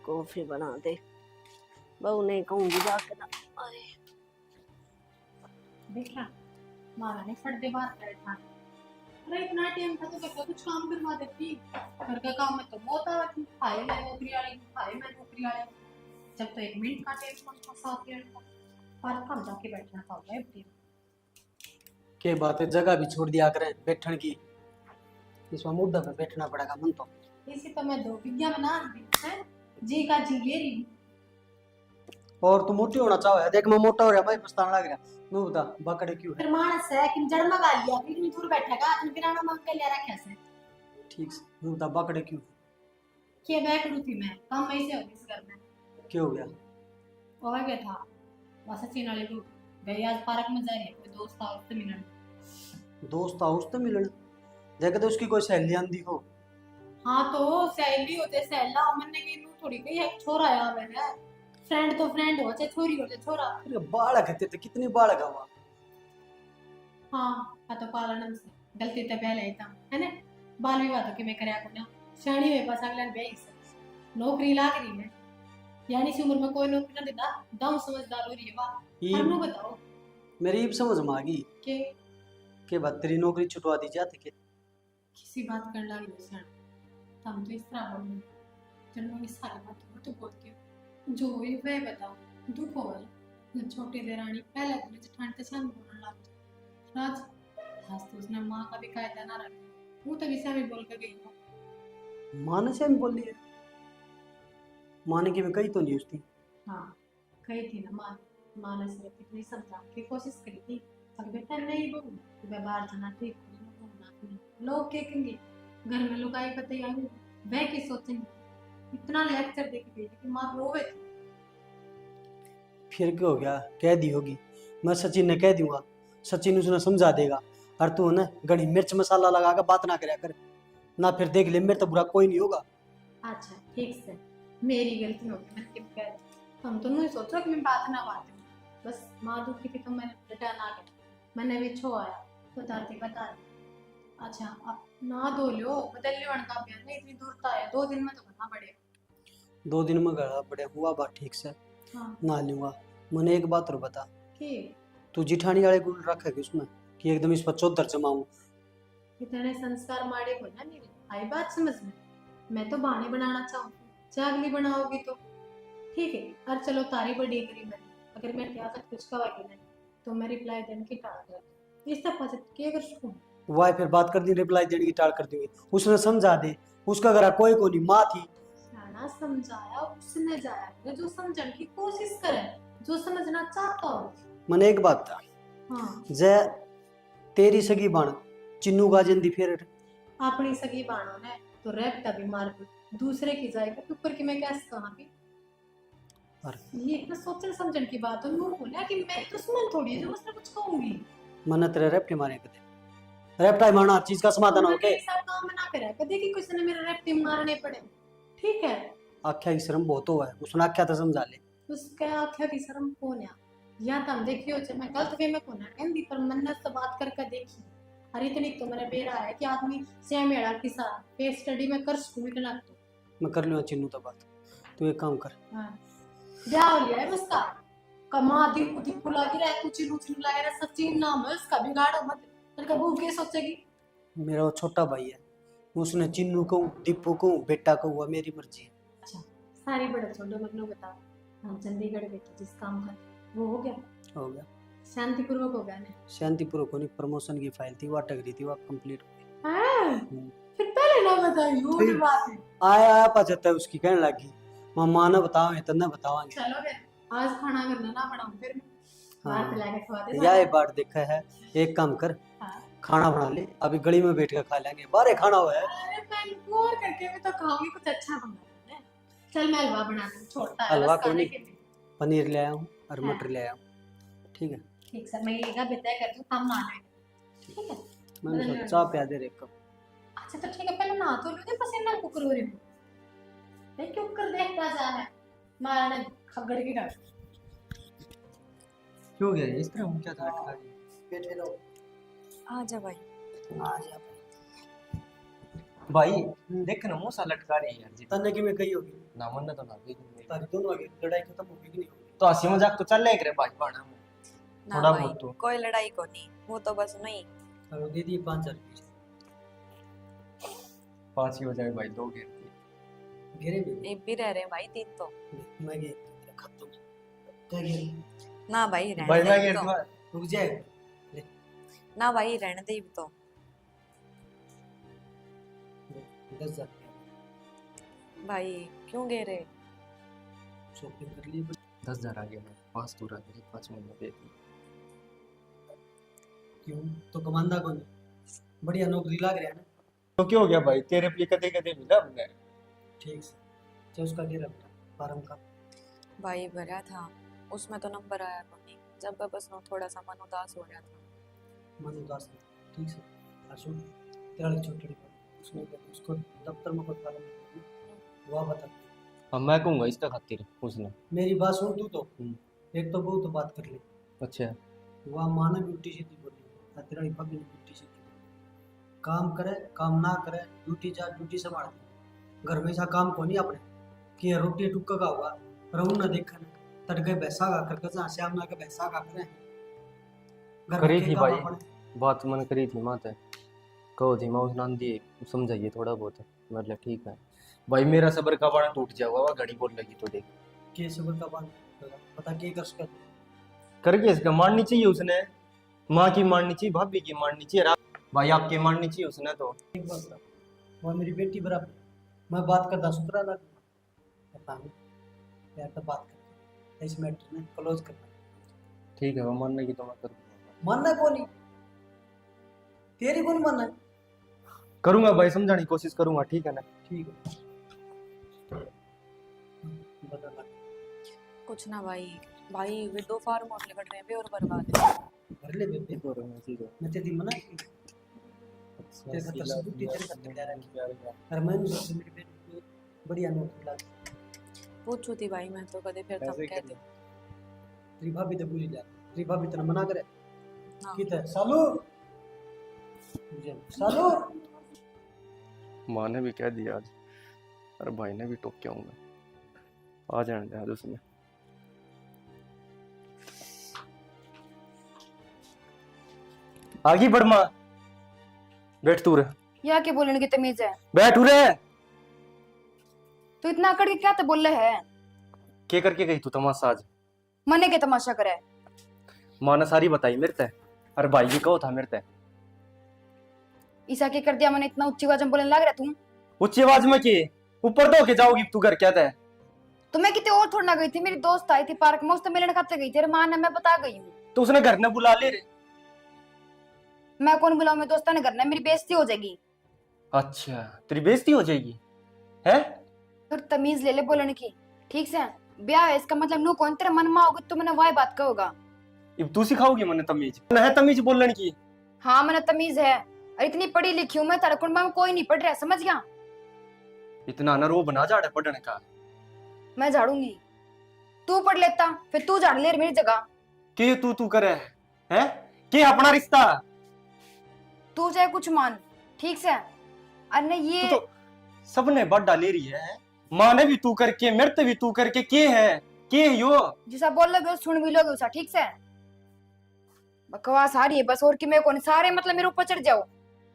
कॉफी बना दे, बहू नहीं कहूंगी जाके ना। अरे देखा मारा ने फट दे बात करे था। अरे इतना टाइम था तो क्या कुछ काम करवा देती, घर का काम में तो बहुत आ रही, खाए मैं नौकरी वाली, खाए मैं नौकरी वाली। जब तो 1 मिनट का टाइम था 7 मिनट का, पर कब जाके बैठना था भाई। के बात है, जगह भी छोड़ दिया करें बैठन की, इसमें मुद्दा पे बैठना पड़ेगा मन तो। इसी तो मैं 2 विज्ञा बना दी है, जी का जी ले रही हूँ। और तू मोटी होना चाहो है, देख मैं मोटा हो रहा भाई, पछताना लग रहा। तू बता बकड़े क्यों है? फिर मानस है कि जड़ मगा लिया, इतनी दूर बैठेगा तुम किराना मांग के ले रखा है। ठीक से तू बता बकड़े क्यों है? के बैठ रही थी मैं, काम ऐसे हो इस घर में। क्या हो गया? हो गया था बस सचिन वाले को गई, आज पार्क में जा रही है, कोई दोस्त था उससे मिलने। दोस्त था उससे मिलने? जगह तो उसकी कोई सहेली आंदी हो। हाँ तो सहेली होते सहेला मैंने की नू थोड़ी कही एक छोरा आया है, फ्रेंड तो फ्रेंड हो चाहे छोरी हो चाहे छोरा। अरे बालक है, ते कितनी बालक है वहाँ। हाँ हाँ तो पालन से गलती तो पहले ही था है ना। बाल विवाह तो कि मैं करया को ना शाणी हुए पास अगला ब्याह से नौकरी लाग रही है यानी इस उम्र में कोई नौकरी ना देता दाम समझदार हो रही है वाह। हरनु बताओ मेरी अब समझ में आ गई कि कि बात तेरी नौकरी छुटवा दी जाती के किसी बात कर लगी हो शाणी हम तो इस तरह बोल चलो मैं सारी बात तो बोलती हूँ जो हुई वह बताओ दुख हो गया छोटी देरानी पहले बोले जेठानी तो शांत बोलने लग राज आज तो उसने माँ का भी कायदा ना रखा वो तो विषय में बोल के गई। माँ ने से बोल लिया माँ ने कि मैं कही तो नहीं उसकी हाँ कही थी ना माँ ने सिर्फ इतनी समझाने की कोशिश करी थी पर बेटा नहीं बोल मैं बाहर जाना ठीक हो लोग क्या कहेंगे घर में लुकाई पता आई वह की सोचेंगे इतना लेक्चर दे के गई कि माँ रोवे थी। फिर क्या हो गया कह दी होगी मैं सचिन ने कह दूंगा सचिन उसने समझा देगा और तू ना घड़ी मिर्च मसाला लगा कर बात ना करया कर ना फिर देख ले मेरे तो बुरा कोई नहीं होगा। अच्छा ठीक से मेरी गलती होगी मैंने क्यों कह दिया हम तो नहीं सोचो कि मैं बात ना बात बस माँ दुखी थी तो मैंने रिटर्न आ गया मैंने भी छो आया बताती बता दी। अच्छा अब ना धो लो बदल लियो का बयान नहीं इतनी दूर है 2 दिन में तो करना पड़ेगा। 2 दिन में गड़ा बड़े हुआ बात ठीक से हाँ ना लूंगा। मैंने एक बात और बता कि तू जिठानी वाले गुण रखेगी उसमें कि एकदम इस पर चौधर जमाऊं। इतने संस्कार माड़े को ना मेरे आई बात समझ में मैं तो बहाने बनाना चाहूँ चागली बनाओगी तो ठीक है और चलो तारी बड़ी करी मैंने अगर मैं क्या कुछ कवागी नहीं तो मैं रिप्लाई देने की टाल कर इस तरह से क्या कर सकूँ वाह फिर बात कर दी रिप्लाई देने की टाल कर दी उसने समझा दे उसका घर कोई को नहीं माँ थी सारा समझाया उसने जाया जो समझने की कोशिश करे जो समझना चाहता हो। मैंने एक बात था हाँ जय तेरी सगी बाण चिन्नू का जंदी फिर अपनी सगी बाणों ने तो रेपटा भी मार दी दूसरे की जाएगा तो ऊपर की मैं कैसे कहाँ भी ये ना सोचने समझने की बात है वो बोला कि मैं दुश्मन थोड़ी है जो उसने कुछ कहूंगी मैंने तेरे रेप्टे मारे कदे रेप्टा मारना हर चीज का समाधान हो के सब काम ना करे कभी कि किसी ने मेरे रेपटे मारने पड़े ठीक है आख्या की शर्म बहुत हुआ है उसने आख्या तो समझा ले उसका आख्या की शर्म कौन है या तुम देखियो जे मैं गलत वे में कौन है कहंदी पर मन से बात करके देखी और इतनी तो मैंने बेरा है कि आदमी सेम मेड़ा की सा केस स्टडी में कर सकूं इतना तो मैं कर लूंगा चिन्नू तो बात तू एक काम कर हां ब्याह हो लिया है उसका कमा दी खुद फुला की रहा कुछ रुचि लगा रहा सचिन नाम है उसका बिगाड़ो मत तेरे का वो क्या सोचेगी मेरा वो छोटा भाई है उसने चिन्नू को दीपू को बेटा को हुआ मेरी मर्जी है। अच्छा सारी बड़ा छोड़ो मत नो बताओ हम चंडीगढ़ गए थे जिस काम का वो हो गया हो गया शांतिपूर्वक हो गया ना शांतिपूर्वक होनी प्रमोशन की फाइल थी वो अटक रही थी वो कंप्लीट हो गई। हां फिर पहले ना बताई वो भी बात है आया पचहत्तर उसकी कहने लगी मामा ने बताओ इतना बतावांगे चलो फिर आज खाना करना ना बनाऊं फिर बाहर हाँ। पे लाके खवा दे यह बात देखा है एक काम कर हाँ। खाना बना ले अभी गली में बैठ कर खा लेंगे बाहर खाना हुआ है। अरे मैं गोर करके भी तो खाऊंगी कुछ अच्छा बना है चल मैं हलवा बना दूं छोटा है हलवा बस को खाने नहीं के लिए पनीर ले आया हूँ और हाँ। मटर ले आया हूँ ठीक है ठीक सर मैं ये का बिताया कर दूं हम ना आने ठीक है मैंने बदल सोचा चाह पिया दे रे कप अच्छा तो ठीक है पहले नहा तो लो दे पसीना कुकर हो रही हूं देख क्यों कर देखता जा है मारा ने खगड़ के कर क्यों गया इस तरह हम क्या था बैठे रहो आ जा भाई आ जा भाई देख ना मुंह सा लटका रही है यार जी तन्ने की मैं कही होगी ना मन तो ना भी ताकि दोनों आगे लड़ाई खत्म होगी कि नहीं होगी तो हंसी मजाक तो चल ले करे भाई बाणा में ना थोड़ा भाई बहुत तो। कोई लड़ाई को नहीं वो तो बस नहीं और दे दिए 5,000 पांच की बजाय भाई 2 घेरती घेरे में एक भी रह रहे हैं भाई 3 तो मैं ये खत्म क्या घेरे ना भाई रहने भाई मैं दे घेर तो रुक जाए ना भाई रहने दे तो 10,000 भाई क्यों गे रहे शॉपिंग कर ली 10,000 आ गया मैं 5 तो रह गए 5 महीने दे दी क्यों तो कमांदा कौन बढ़िया नौकरी लग रहा है ना तो क्यों हो गया भाई तेरे पे कदे कदे मिला हमने ठीक से जो उसका घेरा बेटा फार्म का भाई भरा था उसमें तो नंबर आया को नहीं जब बस ना थोड़ा सा मन उदास हो रहा था मन उदास नहीं ठीक से आशु तेरा छोटी उसमें उसको दफ्तर में कोई फार्म वो बता अब मैं कहूंगा इसका खातिर उसने मेरी बात सुन तू तो एक तो बहुत तो बात कर ले अच्छा वह माना भी उल्टी सीधी बोली तेरा भाभी ने ड्यूटी से काम करे काम ना करे, ड्यूटी जा ड्यूटी संभाल दे। घर में ऐसा काम को नहीं अपने कि ये रोटी टुक्का का हुआ रहूं ना देखा ना तड़के भैंसा का करके जहाँ श्याम ना के भैंसा का करे घर करी में थी के भाई। काम अपने। बात मन करी थी माते, कहो थी माँ उस नांदी समझाइए थोड़ा बहुत, मतलब ठीक है भाई मेरा सबर का बाण टूट जाएगा, घड़ी बोल लगी तो देख के सबर का बात पता के कर सकता करके इसका माननी चाहिए उसने, माँ की माननी चाहिए, भाभी की माननी चाहिए, भाई आपकी माननी चाहिए उसने तो। एक बात बता, वो मेरी बेटी बराबर, मैं बात करता सुतरा लग पता नहीं यार, तो बात करते इस मैटर में क्लोज करना। ठीक है वो मानने की तो मैं कर दूंगा, मानना कौन नहीं, तेरी कौन मानना है? करूंगा भाई, समझाने की कोशिश करूंगा, ठीक है ना। ठीक है बता लग कुछ ना भाई, भाई वे दो फार्म होटल कट रहे हैं और बर्बाद है। भर ले बेबे, मैं तेरी मना की तेरे खतर से बुद्धि तेरे खतर ले रहा है। और मैं नहीं सोचता मेरी बेटी को बढ़िया नौकरी लग पूछू थी भाई मैं तो कदे फिर तब कहते तेरी भाभी तो बुरी जा, तेरी भाभी तेरा मना करे हाँ। की ते सालू सालू माँ ने भी कह दिया आज, और भाई ने भी टोक के आऊंगा, आ जाने दे आज उसमें। आगे बढ़ माँ, बैठ तू रे, या के बोलने की तमीज है? बैठ रे। तू इतना अकड़ के क्या तो बोल रहे है? के करके गई तू तमाशा आज? मने के तमाशा करे? माँ ने सारी बताई मेरे ते, और भाई भी कहो था मेरे ते। ईसा के कर दिया मैंने, इतना ऊंची आवाज में बोलने लग रहा तू? ऊंची आवाज में के ऊपर दो के जाओगी तू घर क्या है? तो मैं कितने और थोड़ा ना गई थी, मेरी दोस्त आई थी पार्क में, उससे मिलने खाते गई थी। अरे मां ने, मैं बता गई हूँ। तो उसने घर ने बुला ले रे। मैं कौन बुलाऊं, मैं दोस्ता ने करना है, मेरी बेइज्जती हो जाएगी। अच्छा तेरी बेइज्जती हो जाएगी है? फिर तमीज ले ले बोलने की, ठीक से? ब्याह है इसका मतलब नू कौन तेरा मन में होगा तो मैंने वही बात कहोगा। अब तू सिखाओगी मैंने तमीज, है तमीज बोलने की? हाँ मैंने तमीज है, और इतनी पढ़ी लिखी हूँ मैं, तेरे कुंडा में कोई नहीं पढ़ रहा, समझ गया? इतना ना रो बना जाड़े पढ़ने का। मैं झाड़ूंगी, तू पढ़ लेता फिर तू झाड़ ले मेरी जगह। के तू करे है के अपना रिश्ता? तू चाहे कुछ मान, ठीक से? अरे ये तो सबने बात डाली रही है, माँ ने भी तू करके, मेरे ते भी तू करके, के है यो? जिसा बोल लोगे सुन भी लोगे उसा, ठीक से? बकवास आ रही है बस, और कि मैं कौन सारे मतलब मेरे ऊपर चढ़ जाओ।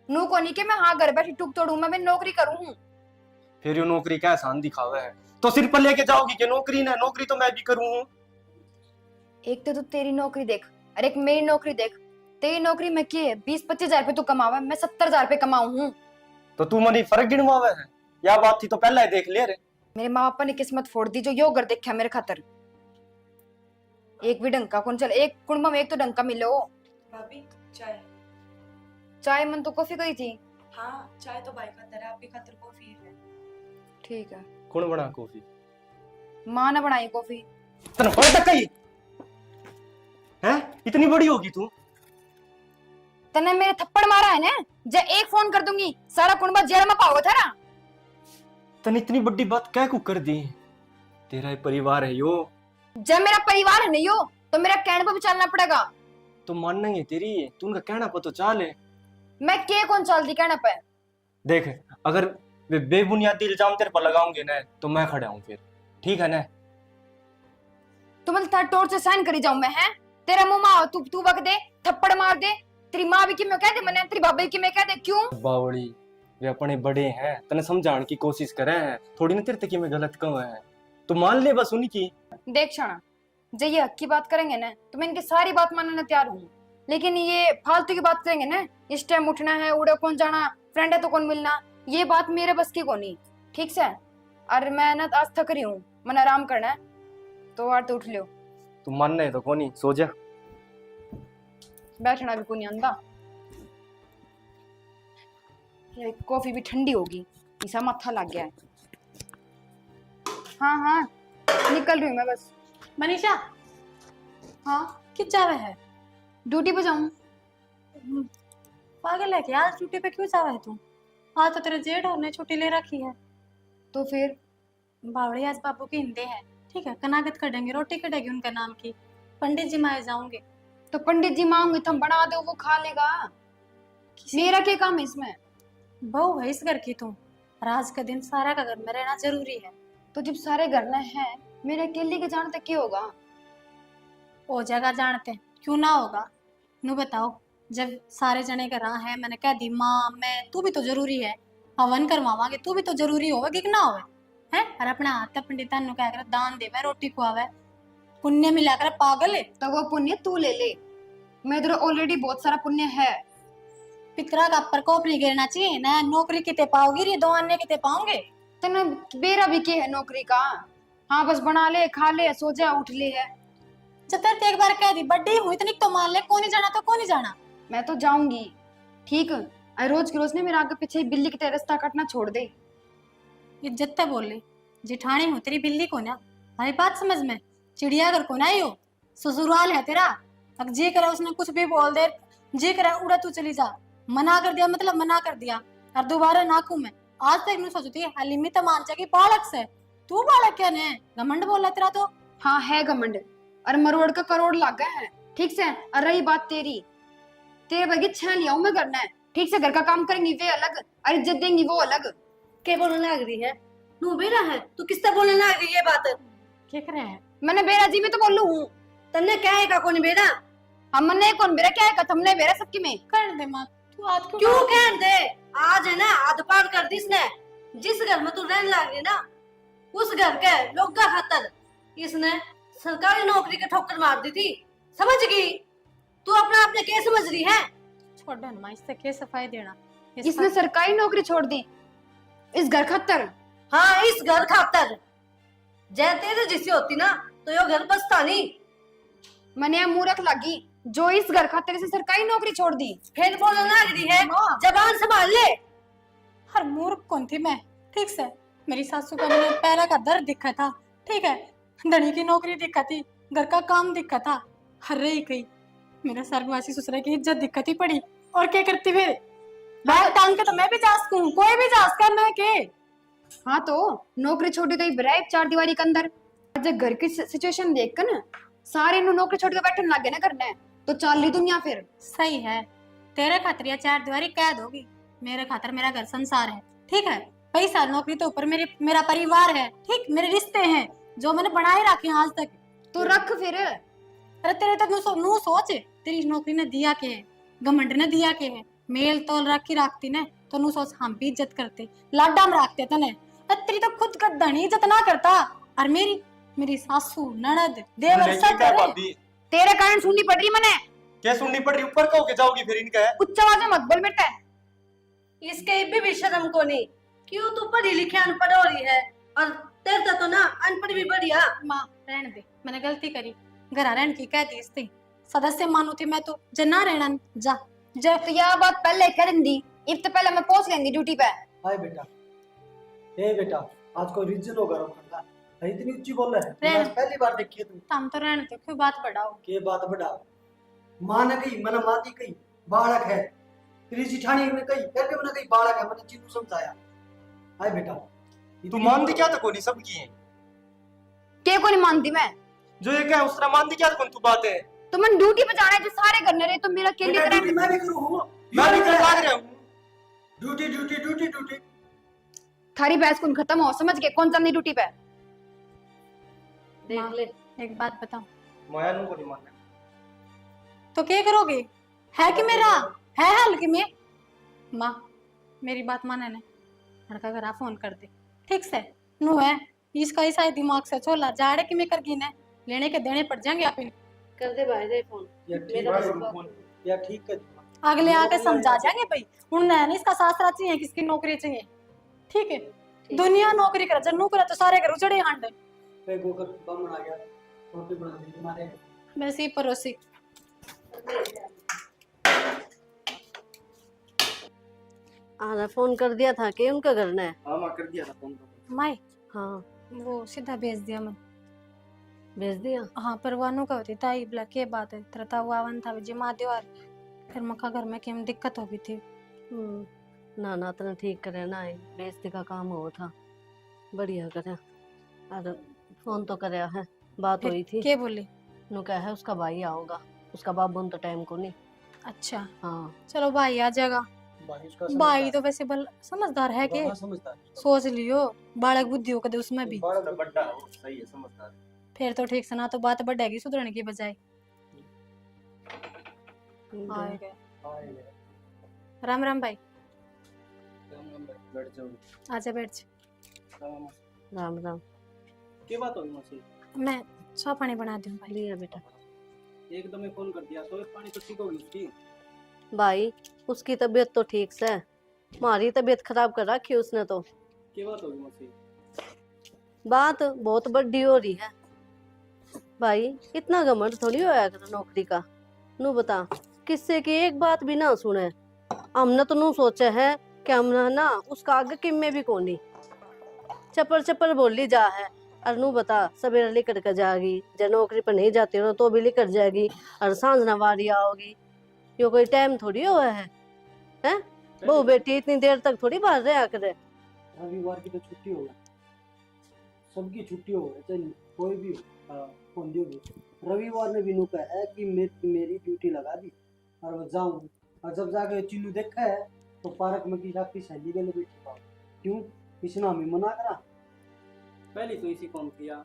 नू को नहीं कि मैं हाँ घर बैठी टुक तोड़ू, मैं नौकरी करूँ। फिर यो नौकरी का एहसान दिखावे है तो सिर पर लेके जाओगी कि नौकरी ना, नौकरी तो मैं भी करूँ। एक तो तू तेरी नौकरी देख और एक मेरी नौकरी देख। तेरी नौकरी में क्या है, 20-25 हजार रुपए तू कमावा, मैं 70 हजार रुपए कमाऊ हूँ। तो तू मनी फर्क गिनवावे है, या बात थी तो पहले ही देख ले रे। मेरे माँ बापा ने किस्मत फोड़ दी जो यो घर देखा मेरे खातर। एक भी डंका कौन चल, एक कुंडा में एक तो डंका मिलो। भाभी चाय। चाय मन तो कॉफी गई थी। हाँ चाय तो भाई खातर है, आपकी खातर कॉफी है। ठीक है, कौन बना कॉफी? माँ ने बनाई कॉफी। तने पता तक कही है? इतनी बड़ी होगी तू? तने मेरे थप्पड़ मारा है ना, जब एक फोन कर दूंगी सारा कुंडा जेल में पाओगे था ना। तने इतनी बड़ी बात क्या को कर दी? तेरा ही परिवार है यो। जब मेरा परिवार है नहीं हो तो मेरा कहने पर भी चलना पड़ेगा। तो मानना ही है तेरी, तू उनका कहना पर तो चाल है। मैं के कौन चल दी कहना पे? देख अगर वे बेबुनियादी इल्जाम तेरे पर लगाऊंगे ना तो मैं खड़ा हूँ फिर, ठीक है ना? तुम मतलब टोर से साइन करी जाऊं मैं? है तेरा मुंह माओ, तू वक दे, थप्पड़ मार दे। तेरी माँ भी कि मैं कह दे, मैंने तेरी भाभी की मैं कह दे, क्यों? बावड़ी वे अपने बड़े हैं, तने समझाने की कोशिश करे हैं, थोड़ी ना तेरे तक मैं गलत कहूँ है, तो मान ले बस उनकी। देख क्षणा, जब ये हक की बात करेंगे ना तो मैं इनकी सारी बात मानने तैयार हूँ, लेकिन ये फालतू की बात करेंगे ना, इस टाइम उठना है, उड़े कौन जाना, फ्रेंड है तो कौन मिलना, ये बात मेरे बस की कोनी, ठीक से? और मैं ना आज थक रही हूँ, मैंने आराम करना है, तो यार तो उठ लियो। तू मानना है तो कोनी, सो जा। बैठना भी कोनी आंदा, ये कॉफी भी ठंडी होगी, इसा माथा लग गया है। हाँ हाँ निकल रही हूँ मैं बस। मनीषा हाँ किस जावे है? ड्यूटी पे जाऊँ। पागल है क्या, आज छुट्टी पे क्यों जावा है तू? आज तो तेरे जेठ ने छुट्टी ले रखी है। तो फिर बावड़ी आज बाबू की हिंदे है, ठीक है, कनागत कर देंगे, रोटी कटेगी उनके नाम की, पंडित जी माए जाऊंगे। तो पंडित जी मांगे तुम बना दो, वो खा लेगा। मेरा क्या काम है इसमें? बहू है इस घर की तुम, और आज का दिन सारा का घर में रहना जरूरी है। तो जब सारे घर में है, मेरे अकेले के जाने तक क्या होगा? वो जगह जानते हैं, क्यों ना होगा। नू बताओ, जब सारे जने का रहा है, मैंने कह दी माँ मैं, तू भी तो जरूरी है। हवन करवावांगे, तू भी तो जरूरी होवे कि ना होवे है। और अपना हाथ पंडिता नु कह कर दान देवे, रोटी खुआवे, पुण्य मिला कर। पागल है। तो वो पुण्य तू ले ले, मेरे तो ऑलरेडी बहुत सारा पुण्य है। पितरा का प्रकोप नहीं गिरना चाहिए ना। नौकरी किते पाओगी, ये दो अन्य किते पाओगे। तेने बेरा भी क्या है नौकरी का? हाँ बस बना ले, खा ले, सो जा, उठ ले है। चतर ते एक बार कह दी, बड्डी हुई इतनी तो मान ले, कौन नहीं जाना तो कौन नहीं जाना। मैं तो जाऊंगी, ठीक। अरे रोज के रोज ने मेरे आगे पीछे बिल्ली की तरह रास्ता काटना छोड़ दे। इज्जत से बोल ले, जिठानी हो तेरी बिल्ली को ना, हमारी बात समझ में। चिड़ियाघर को ना ही हो, ससुराल है तेरा। अब जी करे उसने कुछ भी बोल दे, जी करे उड़ा तू चली जा। मना कर दिया मतलब मना कर दिया, और दोबारा नाकू में। आज तक नहीं सोचती हलीमी तो मान जाएगी बालक से। तू बालक क्या ने घमंड बोला तेरा तो। हाँ है घमंड, और मरोड़ का करोड़ लग गए हैं, ठीक से। और रही बात तेरी, तेरे बगी छह लिया मैं करना है, ठीक से। घर का काम करेंगी वे अलग, और इज्जत देंगी वो अलग। क्या बोलने लग रही है? नू बेरा है, तू किससे बोलने लग रही है बात? क्या करे है? मैंने बेरा जी में तो बोलू हूँ। तन्ने क्या है का कौन बेरा? हमने कौन बेरा क्या है, तुमने बेरा सबकी में। कर दे माँ, तू आज क्यों कह दे? आज है ना आध पार कर दी इसने। जिस घर में तू रहने लग रही ना, उस घर के लोग का खातर इसने सरकारी नौकरी के ठोकर मार दी थी। समझ गई? तू अपना अपने क्या समझ रही है? छोड़ दे ना, इससे क्या सफाई देना। इसने सरकारी नौकरी छोड़ दी इस घर खातर। हाँ इस घर खातर। जय तेरे जिसे होती ना तो यो घर बसता नहीं। मने मूर्ख लगी जो इस घर खातर से सरकारी नौकरी छोड़ दी। फिर बोलने लग रही है, जबान संभाल ले। हर मूर्ख कौन थी मैं, ठीक से। मेरी सासू का मैंने पैरा का दर्द दिखा था, ठीक है। धनी की नौकरी दिखा थी, घर का काम दिखा था। हर रही गई मेरा स्वर्गवासी ससुर की इज्जत दिक्कत ही पड़ी। और क्या करती फिर? बैग टांग के तो मैं भी जा सकूं, कोई भी जा सकता, मैं के। हाँ तो नौकरी छोड़ी तो ब्राइब चार दीवारी के अंदर। जब घर की सिचुएशन देख कर ना, सारे नु नौकरी छोड़ के बैठने लग गए ना करना है, तो चल ली दुनिया फिर। सही है, तेरे खातिर या चार दीवारी कैद होगी, मेरे खातिर मेरा घर संसार है, ठीक है। पैसा नौकरी तो ऊपर मेरा परिवार है, ठीक। मेरे रिश्ते हैं जो मैंने बनाए रखे हैं आज तक। तो रख फिर। अरे तेरे तक नू सोच, तेरी नौकरी ने दिया के है, घमंड ने दिया के है। मेल तोल रखती ने तो नू सोच हम भी इज्जत करते, लाडा में रखते तने। तेरी तो खुद का धनी इज्जत ना करता, और मेरी सासू ननद देवर सब करे। तेरे कारण सुननी पड़ रही मने। क्या सुननी पड़ रही? ऊपर कहो के जाओगी फिर इनका है। उच्च आवाज में मत बोल बेटा। इसके भी शर्म को नहीं। क्यों तू पढ़ी लिखी अनपढ़ हो रही है? और तेरे तो ना अनपढ़ भी बढ़िया। माँ रहने दे, मैंने गलती करी, घर रहने की कह दी इसती। सदस्य मानू थी मैं तो, जना रहना जा जा। तो यह बात पहले कर दी, इब तो पहले मैं पहुंच लेंगी ड्यूटी पे। हाय बेटा, ए बेटा, आज कोई रीजन होगा रोकने का? इतनी ऊंची बोल रहा है, आज पहली बार देखी है तुम। तुम तो रहने दो, क्यों बात बढ़ाओ। के बात बढ़ा? मां ने कही, मैंने मां दी कही बालक है, तेरी जिठानी ने कही, फिर भी मैंने कही बालक है, मैंने चीनू समझाया। हाय बेटा, तू मानती क्या तो कोनी सब की है? के को नहीं मानती मैं? जो ये क्या उस तरह मानती क्या तो कौन तू बात है? तो मैं ड्यूटी पे जाना है, जो सारे करने रहे, तो मेरा के लिए बेटा, करा। ड्यूटी मैं भी करूँ, मैं भी कर लग रहा हूँ। Duty duty duty duty. थारी बहस कौन खत्म हो, समझ गए? कौन चलनी ड्यूटी पे? देख ले। एक बात बताओ, माया नु को नहीं मानना तो क्या करोगे? है कि मेरा है हल कि मैं माँ, मेरी बात माने ने लड़का घर फोन कर दे, ठीक से। नु है इसका ही शायद दिमाग से छोला जाड़े कि मैं कर गी ने लेने के देने पड़ जाएंगे आप। कर दे भाई दे फोन। मेरा या ठीक है, अगले आके समझा जाएंगे भाई। उन्हें नहीं इसका सासरा चाहिए, किसकी नौकरी चाहिए, ठीक है। दुनिया नौकरी करे, जन्नू करे तो सारे घर उजड़े हांडे। पे गोकर बम आ गया, रोटी बना दी तुम्हारे। वैसे ही पड़ोसी। आधा फोन कर दिया था कि उनका करना है। हां मां कर दिया था फोन तो। माई हाँ वो सीधा भेज दिया मैं। भेज दिया। हाँ परवानों का होती ताई बोला के बात है तरता हुआ वन था जिमा द्योर। फिर मक्का घर में केम दिक्कत हो गई थी। ना ना तना ठीक करे ना है, बेइज्जती का काम हो था। बढ़िया करे। और फोन तो करया है, बात हुई थी। के बोली? नु कहा है उसका भाई आओगा। उसका बाबू तो टाइम को नहीं। अच्छा हाँ चलो भाई आ जाएगा। भाई उसका भाई तो वैसे बल समझदार है के, समझदार सोच लियो बालक बुद्धि हो कदे उसमें भी। बड़ा बड़ा है वो, सही है, समझदार। फिर तो ठीक से ना तो बात बढ़ेगी सुधरने की बजाय। आए गए। राम राम भाई, बैठ जाओ। आजा बैठ जा। राम राम। क्या बात होगी मौसी? मैं चाय पानी बना दूं भाई। लिया बेटा। एकदम ही फोन कर दिया, तो पानी तो ठीक होगी उसकी। भाई उसकी तबीयत तो ठीक से है, हमारी तबीयत खराब कर रखी उसने तो। क्या बात होगी मौसी? बात बहुत बड़ी हो रही है भाई, इतना घमंड थोड़ी होया कर नौकरी का। नू बता किससे की एक बात भी ना सुने। हमने तो नू सोचे है कि हमने ना उसका आगे किम्मे भी कोनी, चपर चपर बोली जा है। और नू बता सवेरे लिकर के जाएगी, जब नौकरी पर नहीं जाती हो तो भी लिकर जाएगी, और सांझ नवारी आओगी। यो कोई टाइम थोड़ी हुआ है हैं? वो बेटी इतनी देर तक थोड़ी बाहर रहा करे। रविवार की तो छुट्टी होगा, सबकी छुट्टी होगा, चाहे कोई भी हो, कौन भी हो। रविवार ने भी नुका है कि मेरी ड्यूटी लगा दी और मैं जाऊँ। और जब जाके चिन्नू देखा है तो पार्क में की आपकी सहेली के लिए बैठी था, क्यों इसने हमें मना करा। पहले तो इसी कौन किया।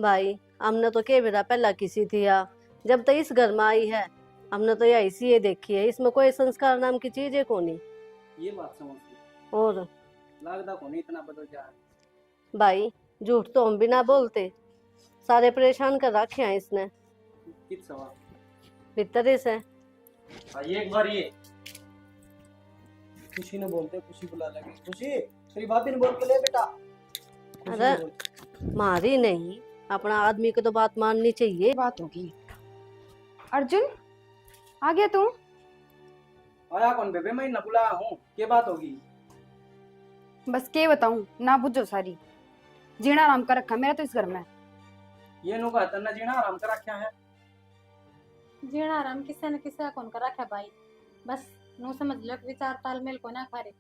भाई हमने तो के बेरा पहला किसी थी या जब तक इस घर में आई है हमने तो यह इसी ये देखी है, इसमें कोई संस्कार नाम की चीज है कोनी। ये बात समझती, और लगता को नहीं इतना बदल जा। भाई झूठ तो हम भी ना बोलते, सारे परेशान कर रखे हैं इसने किस सवाल? भीतर से। आइए एक बार ये। खुशी ने बोलते, खुशी बुला लगी। खुशी तेरी भाभी ने बोल के ले बेटा। खुशी ने अरे बोल- मारी नहीं, अपना आदमी को तो बात माननी चाहिए। बात होगी। अर्जुन आ गया तू? आया कौन बेबे, मैं न बुलाया हूँ। क्या बात होगी? बस के बताऊं, ना बुझो सारी। जीना आराम कर रखा मेरा तो इस घर में। ये नु कहता ना जीना आराम कर रखा है। जीना आराम किसे न किसे कौन कर रखा भाई, बस नो समझ लो विचार तालमेल को ना खारे।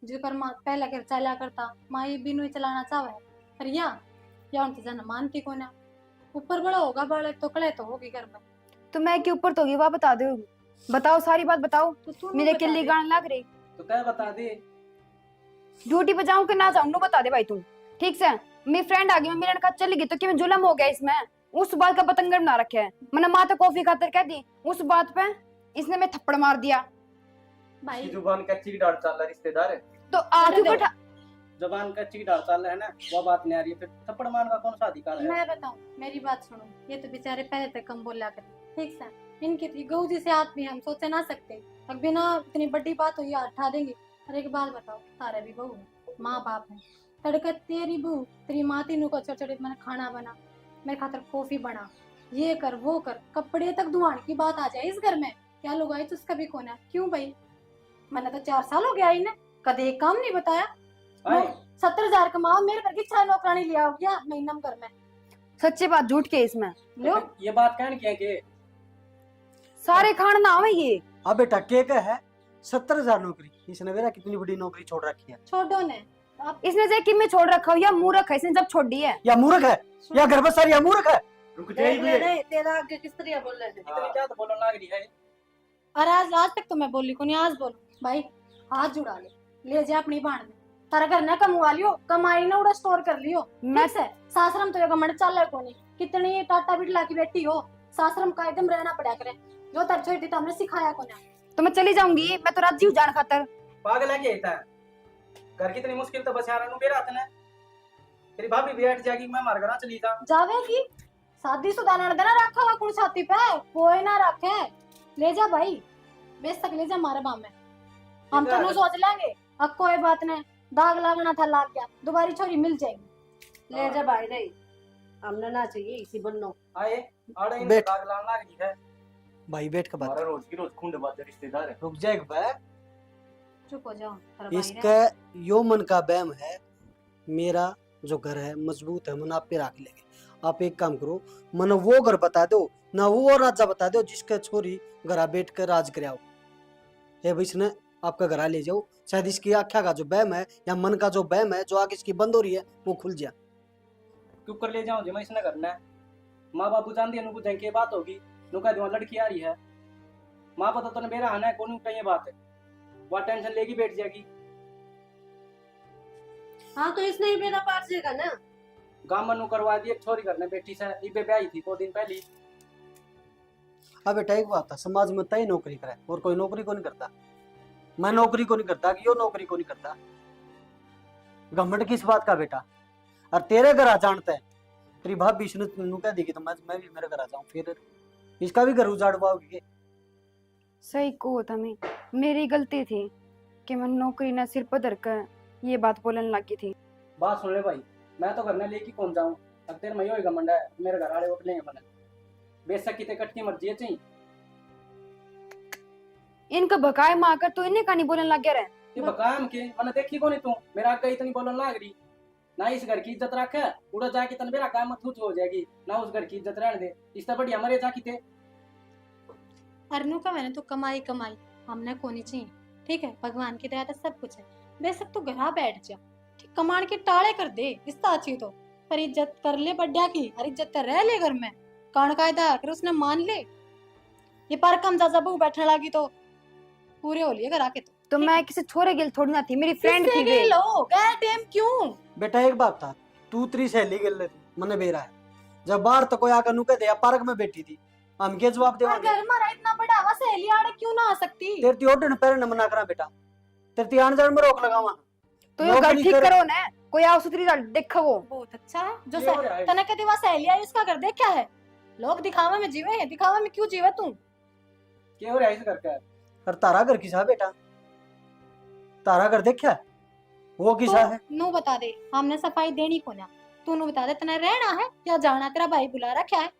जो कर माँ पहला कर चला करता माँ ये बिनु ही चलाना चाहे, पर या उनकी जन मानती को ना। ऊपर बड़ा होगा बालक तो कले तो होगी घर में। तो मैं के ऊपर तो होगी, वाह बता दो, बताओ सारी बात बताओ। तो तू मेरे के लिए गाने लग रही, तो क्या बता दे। ड्यूटी पे जाऊं कि ना जाऊं, नो बता दे भाई तू। ठीक से मेरी फ्रेंड आ गई, मैं मेरे कहा चली गई तो क्या जुलम हो गया इसमें। उस बात का पतंगर बना रखे है, मैंने माँ तो कॉफी खातर कह दी, उस बात पे इसने मैं थप्पड़ मार दिया। भाई जुबान कच्ची की डांट चाल रहा रिश्तेदार है। तो आगे बैठा जबान कच्ची की डांट चाल रहा है ना, वो बात नहीं आ रही है। फिर थप्पड़ मारने का कौन सा अधिकार है? मैं बताऊं, मेरी बात सुनो। ये तो बेचारे पहले तक कम बोला कर, ठीक से इनकी थी गऊ जैसे आदमी हम सोचे ना सकते। अब बिना इतनी बड़ी बात हुई उठा देंगे। और एक बात बताओ, तारे भी बहू है, माँ बाप है, तड़का तेरी बहू तेरी माँ तीनों को छोटे छोटे मैंने खाना बना, मेरे खातर कॉफी बना, ये कर वो कर, कपड़े तक धुआने की बात आ जाए इस घर में, क्या लोग आई तो उसका भी कोना। क्यों भाई, मैंने तो 4 साल हो गया इन्हें कदे एक काम नहीं बताया। आए 70,000 कमाओ, मेरे पर की 6 नौकरानी लिया हो गया महीना घर में। सच्ची बात झूठ के इसमें लो ये बात कहने की है कि सारे खान ना आवे ये। अब बेटा के है 70,000 नौकरी, इसने मेरा कितनी बड़ी नौकरी छोड़ रखी है। छोड़ो ने आप इसने जे कि में छोड़ रखा हो या मूर्ख है, इसने जब छोड़ दी है। या मूर्ख है या गर्भसार या मूर्ख है। रुक देख जाइए। ले रे, तेरा आगे किस तरह बोल रहे हैं। इतनी क्या तो बोलने लग रही है। और आज तक तो मैं बोली को नहीं, आज बोलो भाई, हाथ जुड़ा ले जा अपनी बाण में। तारा घर ना कमवा लियो, कमाई ना उड़ा स्टोर कर लियो। मैं ठीक है, सासरम तो योगा मन चल को नहीं, कितनी टाटा बिटला की बेटी हो, सासरम का एकदम रहना पड़ा करे, जो तर छोटी तो हमने सिखाया को ना। तो मैं चली जाऊंगी, मैं तो राजी हूँ जान खातर। पागल है क्या इतना? घर कितनी मुश्किल तो बस यार मेरा हाथ ने। तेरी भाभी बैठ जाएगी, मैं मार घर चली जा। जावेगी शादी शुदा ना देना रखा हुआ कुछ छाती पे, कोई ना रखे। ले जा भाई, बेस तक ले जा मारे बाम में, हम तो नो सोच लेंगे। अब कोई बात नहीं, दाग लगना था लाग गया, दोबारी छोरी मिल जाएगी। ले जा भाई रे, हमने ना चाहिए इसी बन्नो। आए आड़े इन बैठ। दाग लाने लग रही है। भाई बैठ के बात हमारा रोज की रोज खूंड बात रिश्तेदार है। रुक जाए भाई। चुप हो जाओ तेरा भाई रे। इसका यो मन का बैम है, मेरा जो घर है मजबूत है, मन आप पे रख लेंगे। आप एक काम करो, मन वो घर बता दो ना, वो राजा बता दो जिसका छोरी घरा बैठ कर राज कराओ। ये भाई इसने आपका घरा ले जाओ, शायद इसकी आख्या का जो बैम है या मन का जो बैम है जो आगे इसकी बंद हो रही है वो खुल जाए। क्यों कर ले जाऊं, जो मैं इसने करना है। माँ बापू जानती है, उनको जान के बात होगी। नु कह दूं लड़की आ रही है माँ पता तो मेरा आना है कौन कहीं ये बात है वह टेंशन लेगी बैठ जाएगी हाँ तो इसने ही मेरा पार जाएगा ना। गाँव मनु करवा दी एक छोरी करने बेटी से इबे ब्याही थी 2 दिन पहले। अब बेटा एक बात है, समाज में तय नौकरी करे और कोई नौकरी को नहीं करता। मैं नौकरी को नहीं करता कि यो नौकरी को नहीं करता। घमंड किस बात का बेटा? और तेरे घर आ जानता है तेरी भाभी विष्णु कह देगी तो मैं भी मेरे घर आ जाऊं, फिर इसका भी घर उजाड़ पाओगे। सही को तमें मेरी गलती थी कि मैं नौकरी न सिर पर धरकर ये बात बोलने लगी थी। बात सुन ले भाई, मैं तो घर में लेके कौन जाऊं? अब तेरे में होएगा मंडा है मेरे घर वाले उठ लेंगे बने बेशक की कट की मर्जी है चाहिए। इनका बकाए माकर तो इन्हें का नहीं बोलने लग गया रहे। ये बकायम के मैंने देखी को नहीं तू मेरा आगे इतनी बोलने लग रही ना इस घर की इज्जत रखे उड़ा जाके तन मेरा काम थूच हो जाएगी ना उस घर की इज्जत रहने दे इससे बढ़िया मरे जाके थे। अरनू का मैंने तो कमाई कमाई हमने कोनी चाहिए, ठीक है, भगवान की दया तो सब कुछ है। बेशक तू घर बैठ जा, ठीक, कमाण के टाले कर दे इसका अच्छी तो, पर इज्जत कर ले बढ़िया की, और इज्जत तो रह ले घर में, कान कायदा अगर उसने मान ले ये पर कम जा बहू बैठने लगी तो पूरे हो लिए घर आके तो मैं किसी छोरे गिल थोड़ी ना थी, मेरी फ्रेंड थी वे। लो गैर टेम क्यों? बेटा एक बात था, तू तेरी सहेली गिल रही मने बेरा है, जब बाहर तो कोई आकर नुके दे पार्क में बैठी थी हम क्या जवाब देवांगे? घर हमारा इतना बड़ा हवा सहेली आड़े क्यों ना आ सकती? तेरे ती ओडन पैरन मना करा बेटा, तेरे ती आन जान में रोक लगावा तो यो घर ठीक करो ना, कोई आओ सुतरी देखो वो बहुत अच्छा है जो ये हो रहा है। तने कदी वहां सहेली आई उसका घर देखा है? लोग दिखावे में जीवे हैं, दिखावे में क्यों जीवे तू? क्या हो रहा है इस घर का? और तारा घर किसा बेटा? तारा घर देखा वो किसा है? नू बता दे, हमने सफाई देनी को ना, तू नू बता दे तने रहना है या जाना? तेरा भाई बुला रखा है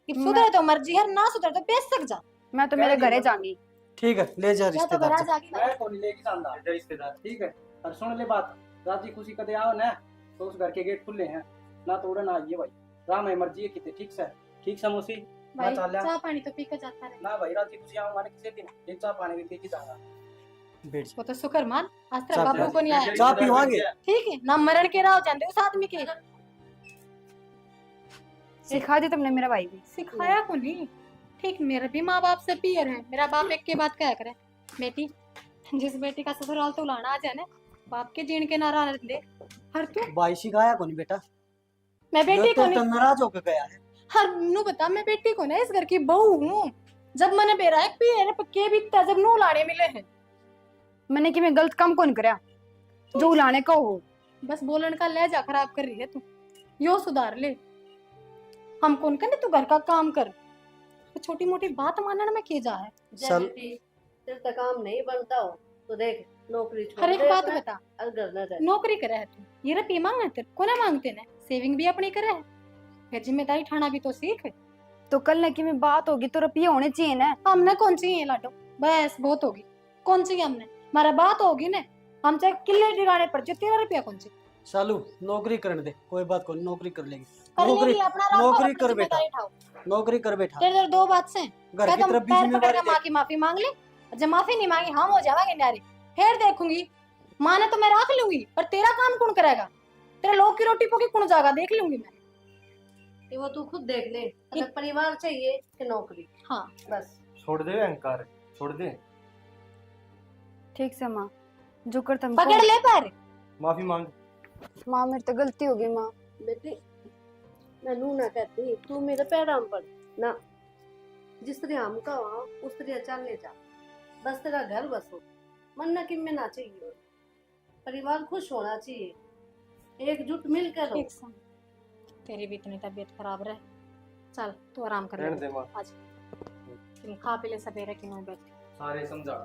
कि सुधरे तो मर्जी है, ना सुधरे तो बेच सक जा। मैं तो मेरे घरे जाऊंगी। ठीक है ले जा या तो घर रिश्तेदार आ से। जागी ना। मैं कौन लेके जांदा रिश्तेदार ठीक है। और सुन ले बात, राजी खुशी कदे आओ ना तो उस घर के गेट खुले हैं ना तो उड़न आइए भाई, राम है मर्जी है किते ठीक से मौसी भाई चल जा चाय पानी तो पी के जाता रहे। ना भाई राजी खुशी आओ माने किसी दिन एक चाय पानी भी पी के जाना बैठ जा। वो तो शुक्र मान आज तेरा चाय बाबू को नहीं आया, चाय पीवांगे। ठीक है ना, मरण के राह जाते उस आदमी के। सिखा दी तुमने मेरा भाई भी। सिखाया को नहीं, ठीक, मेरे भी माँ बाप से पियर है, मेरा बाप एक के बात क्या करे, बेटी जिस बेटी का ससुराल तो लाना आ जाए ना, बाप के जीण के नारा दे। हर तू भाई सिखाया को नहीं बेटा, मैं बेटी को तो नहीं, नाराज होकर गया है। हर नू बता मैं बेटी को ना इस घर की बहू हूँ। जब मैंने बेरा एक पियर पक्के भी जब नू लाने मिले हैं, मैंने कि मैं गलत काम कौन करया जो लाने का हो। बस बोलन का लहजा खराब कर रही है तू, यो सुधार ले। हम कौन कहने तू घर का काम कर, छोटी मोटी बात मानने में के जा है। चल। तेरे तक काम नहीं बनता हो तो देख नौकरी छोड़ हर एक दे बात अपना, बता, और घर न रह। नौकरी करे है तू, ये रुपये मांगे तेरे को ना मांगते ना, सेविंग भी अपनी करे है, फिर जिम्मेदारी ठाना भी तो सीख। तो कल न की में बात होगी तो रुपये होने चाहिए ना। हमने कौन चाहिए लाडो, बस बहुत होगी, कौन चाहिए हमने, हमारा बात होगी ना, हम चाहे किले ठिकाने पर जो 13 रुपया कौन चाहिए चालू नौकरी करने दे, कोई बात को नौकरी कर लेगी। कर नौकरी लेगी अपना राम को, नौकरी अपनी कर बेटा, जिम्मेदारी उठाओ। नौकरी कर बेटा। तेरे दो बात से घर की तरफ भी पैर पकड़ जिम्मेदारी के दे। माँ की माफी मांग ले, जब माफी नहीं मांगी हम हो जाएंगे न्यारे, फिर देखूंगी। माँ ने तो मैं रख लूंगी, पर तेरा काम कौन करेगा? तेरे लोग की रोटी पोकी कौन जाएगा देख लूंगी मैं। कि वो तू खुद देख ले, अगर परिवार चाहिए कि नौकरी, हाँ बस। छोड़ दे अहंकार, छोड़ दे, ठीक से माँ, जो कर तुम पकड़ ले पैर। माफी मांग। माँ मेरी तो गलती हो गई माँ। बेटी मैं नू ना कहती तू मेरे पैरां पर ना, जिस तरह हम का वहाँ उस तरह चल ले जा, बस तेरा घर बसो, मन ना कि में ना चाहिए, परिवार खुश होना चाहिए, एकजुट मिलकर रहो। ठीक से, तेरी भी इतनी तबीयत खराब रहे, चल तू आराम कर रहने ले दे माँ। आज, तुम खा पी ले सवेरे की नौबत। सारे समझा